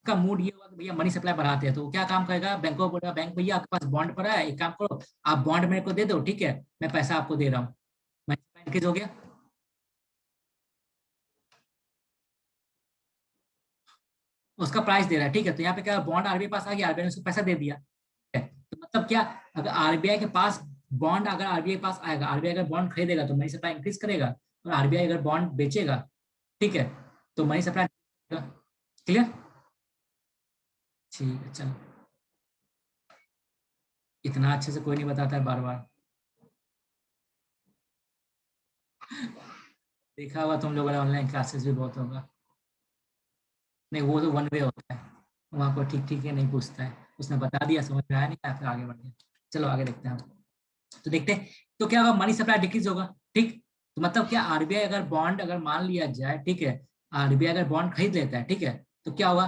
का मूड ये होगा कि भैया मनी सप्लाई बढ़ाते हैं, तो वो क्या काम करेगा, बैंकों को बोलेगा, बैंक भैया आपके पास बॉन्ड पड़ा है, एक काम करो आप बॉन्ड मेरे को दे दो, ठीक है, मैं पैसा आपको दे रहा हूँ, इंक्रीज हो गया, उसका प्राइस दे रहा है, ठीक है। तो यहाँ पे क्या, बॉन्ड आरबीआई पास आ गया, आरबीआई ने उसको पैसा दे दिया, ठीक है। तो मतलब क्या, अगर आरबीआई के पास बॉन्ड, अगर आरबीआई पास आएगा, आरबीआई अगर बॉन्ड खरीदेगा तो मनी सप्लाई इंक्रीज करेगा, और आरबीआई अगर बॉन्ड बेचेगा, ठीक है, तो मनी सप्लाई, क्लियर, ठीक है, चलो, इतना अच्छे से कोई नहीं बताता है बार बार, देखा होगा तुम लोगों ने, ऑनलाइन क्लासेस भी बहुत होगा, नहीं वो तो वन वे होता है, वहाँ को ठीक ठीक है नहीं पूछता है, उसने बता दिया, समझ में आया नहीं आया, फिर आगे बढ़ गया। चलो आगे देखते हैं हम, तो देखते हैं, तो क्या होगा, मनी सप्लाई डिक्रीज होगा, ठीक। तो मतलब क्या, आरबीआई अगर बॉन्ड, अगर मान लिया जाए, ठीक है, आरबीआई अगर बॉन्ड खरीद लेता है, ठीक है, तो क्या होगा,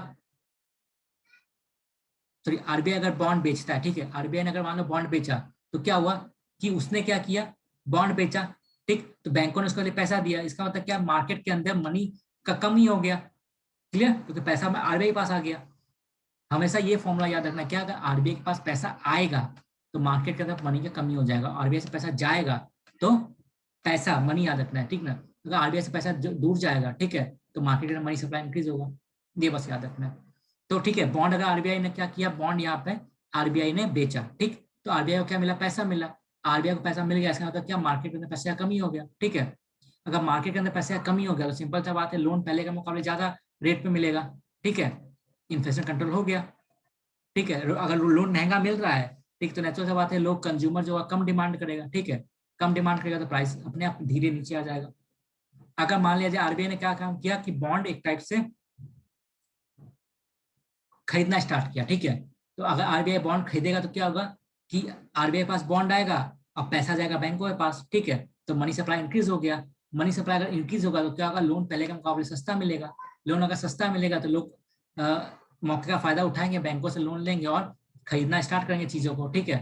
सॉरी आरबीआई अगर बॉन्ड बेचता है, ठीक है, आरबीआई ने अगर मान लो बॉन्ड बेचा, तो क्या हुआ कि उसने क्या किया, बॉन्ड बेचा, ठीक, तो बैंकों ने उसके लिए पैसा दिया, इसका मतलब क्या, मार्केट के अंदर मनी का कमी हो गया, क्लियर, क्योंकि पैसा आरबीआई के पास आ गया। हमेशा ये फॉर्मूला याद रखना, क्या, अगर आरबीआई के पास पैसा आएगा तो मार्केट के अंदर मनी की कमी हो जाएगा, आरबीआई से पैसा जाएगा तो पैसा, मनी याद रखना है, ठीक ना, अगर आरबीआई से पैसा दूर जाएगा, ठीक है, तो मार्केट में मनी सप्लाई इंक्रीज होगा, ये बस याद रखना है। तो ठीक है, बॉन्ड अगर आरबीआई ने क्या किया, बॉन्ड यहाँ पे आरबीआई ने बेचा, ठीक, तो आरबीआई को क्या मिला, पैसा मिला, आरबीआई को पैसा मिल गया, इसका मतलब क्या, मार्केट के अंदर पैसे का कमी हो गया, ठीक है। अगर मार्केट के अंदर पैसे का कमी हो गया तो सिंपल सा बात है, लोन पहले के मुकाबले ज्यादा रेट पे मिलेगा, ठीक है, इन्फ्लेशन कंट्रोल हो गया, ठीक है। अगर लोन महंगा मिल रहा है, ठीक, तो नेचुरल सी बात है, लोग कंज्यूमर जो है कम डिमांड करेगा, ठीक है, कम डिमांड करेगा तो प्राइस अपने आप धीरे नीचे आ जाएगा। अगर मान लिया जाए आरबीआई ने क्या काम किया कि बॉन्ड एक टाइप से खरीदना स्टार्ट किया, ठीक है, तो अगर आरबीआई बॉन्ड खरीदेगा तो क्या होगा कि आरबीआई के पास बॉन्ड आएगा, अब पैसा जाएगा बैंकों के पास, ठीक है, तो मनी सप्लाई इंक्रीज हो गया, मनी सप्लाई अगर इंक्रीज होगा तो क्या होगा, लोन पहले के मुकाबले सस्ता मिलेगा, लोन अगर सस्ता मिलेगा तो लोग मौके का फायदा उठाएंगे, बैंकों से लोन लेंगे और खरीदना स्टार्ट करेंगे चीजों को, ठीक है,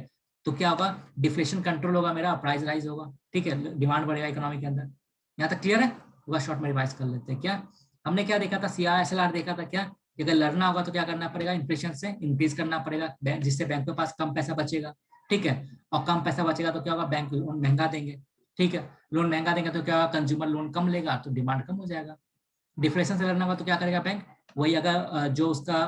तो क्या होगा, डिफ्लेशन कंट्रोल होगा, मेरा प्राइस राइज होगा, ठीक है, डिमांड बढ़ेगा इकोनॉमी के अंदर। यहाँ तक क्लियर है? होगा शॉर्ट में रिवाइज कर लेते हैं। क्या हमने क्या देखा था, CRSLR देखा था, क्या कि अगर लड़ना होगा तो क्या करना पड़ेगा, इन्फ्लेशन से इंक्रीज करना पड़ेगा, जिससे बैंक के पास कम पैसा बचेगा, ठीक है, और कम पैसा बचेगा तो क्या होगा, बैंक लोन महंगा देंगे, ठीक है, लोन महंगा देंगे तो क्या होगा, कंज्यूमर लोन कम लेगा तो डिमांड कम हो जाएगा। डिफ्लेशन से लड़ना होगा तो क्या करेगा बैंक, वही अगर जो उसका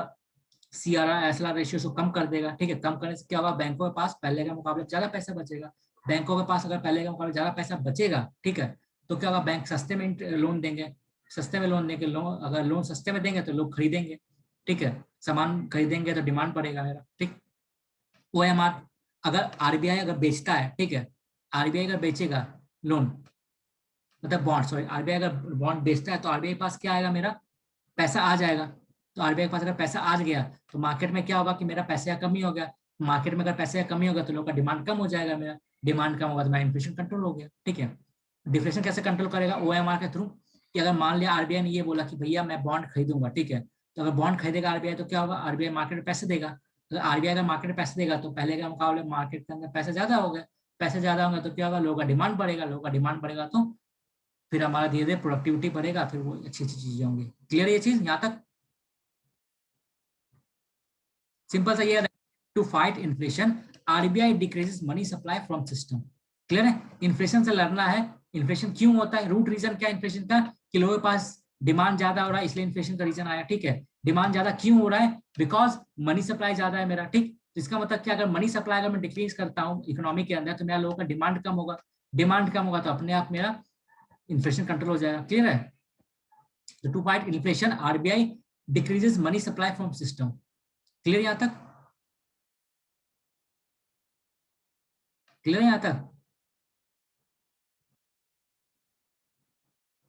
CRSLR रेशियो को कम कर देगा, ठीक है, कम करने से क्या होगा, बैंकों के पास पहले के मुकाबले ज्यादा पैसा बचेगा, बैंकों के पास अगर पहले के मुकाबले ज्यादा पैसा बचेगा, ठीक है, तो क्या होगा, बैंक सस्ते में लोन देंगे, सस्ते में लोन देंगे, लोन अगर लोन सस्ते में देंगे तो लोग खरीदेंगे, ठीक है, सामान खरीदेंगे तो डिमांड बढ़ेगा मेरा, ठीक। OMR, अगर आरबीआई अगर बेचता है, ठीक है, आरबीआई अगर बेचेगा लोन, मतलब बॉन्ड, सॉरी आरबीआई अगर बॉन्ड बेचता है तो आरबीआई के पास क्या आएगा, मेरा पैसा आ जाएगा, तो आरबीआई के पास अगर पैसा आ गया तो मार्केट में क्या होगा कि मेरा पैसे का कमी हो गया, मार्केट में अगर पैसे का कमी होगा तो लोग का डिमांड कम हो जाएगा, मेरा डिमांड कम होगा तो मेरा इन्फ्लेशन कंट्रोल हो गया, ठीक है। डिफ्लेशन कैसे कंट्रोल करेगा, OMR के थ्रू, कि अगर मान लिया आरबीआई ने ये बोला कि भैया मैं बॉन्ड खरीदूंगा, ठीक है, तो अगर बॉन्ड खरीदेगा आरबीआई तो क्या होगा, आरबीआई मार्केट में पैसे देगा, अगर आरबीआई अगर मार्केट में पैसे देगा तो पहले के मुकाबले मार्केट के अंदर पैसे ज्यादा हो गए, पैसे ज्यादा होंगे तो क्या होगा, लोगों का डिमांड बढ़ेगा, लोगों का डिमांड बढ़ेगा तो फिर हमारा धीरे धीरे प्रोडक्टिविटी बढ़ेगा, फिर वो अच्छी अच्छी चीजें होंगी। क्लियर ये चीज यहाँ तक? सिंपल सा ये, to fight inflation RBI decreases money supply from system. Clear है? इन्फ्लेशन से लड़ना है। इन्फ्लेशन क्यों होता है, रूट रीजन क्या है इन्फ्लेशन का, कि लोगों के पास डिमांड ज्यादा हो रहा है इसलिए इन्फ्लेशन का रीजन आया, ठीक है। डिमांड ज्यादा क्यों हो रहा है? बिकॉज मनी सप्लाई ज्यादा है मेरा, ठीक। तो इसका मतलब क्या, अगर मनी सप्लाई अगर मैं डिक्रीज करता हूँ इकोनॉमी के अंदर तो मेरा लोगों का डिमांड कम होगा, डिमांड कम होगा तो अपने आप मेरा इन्फ्लेशन कंट्रोल हो जाएगा। क्लियर है? तो to fight inflation RBI decreases money supply from system. Clear यहां तक? क्लियर यहां तक?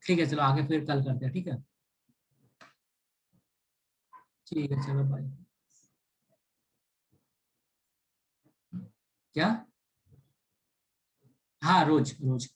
ठीक है, चलो आगे फिर कल करते हैं, ठीक है। ठीक है, चलो बाय। क्या? हाँ, रोज रोज।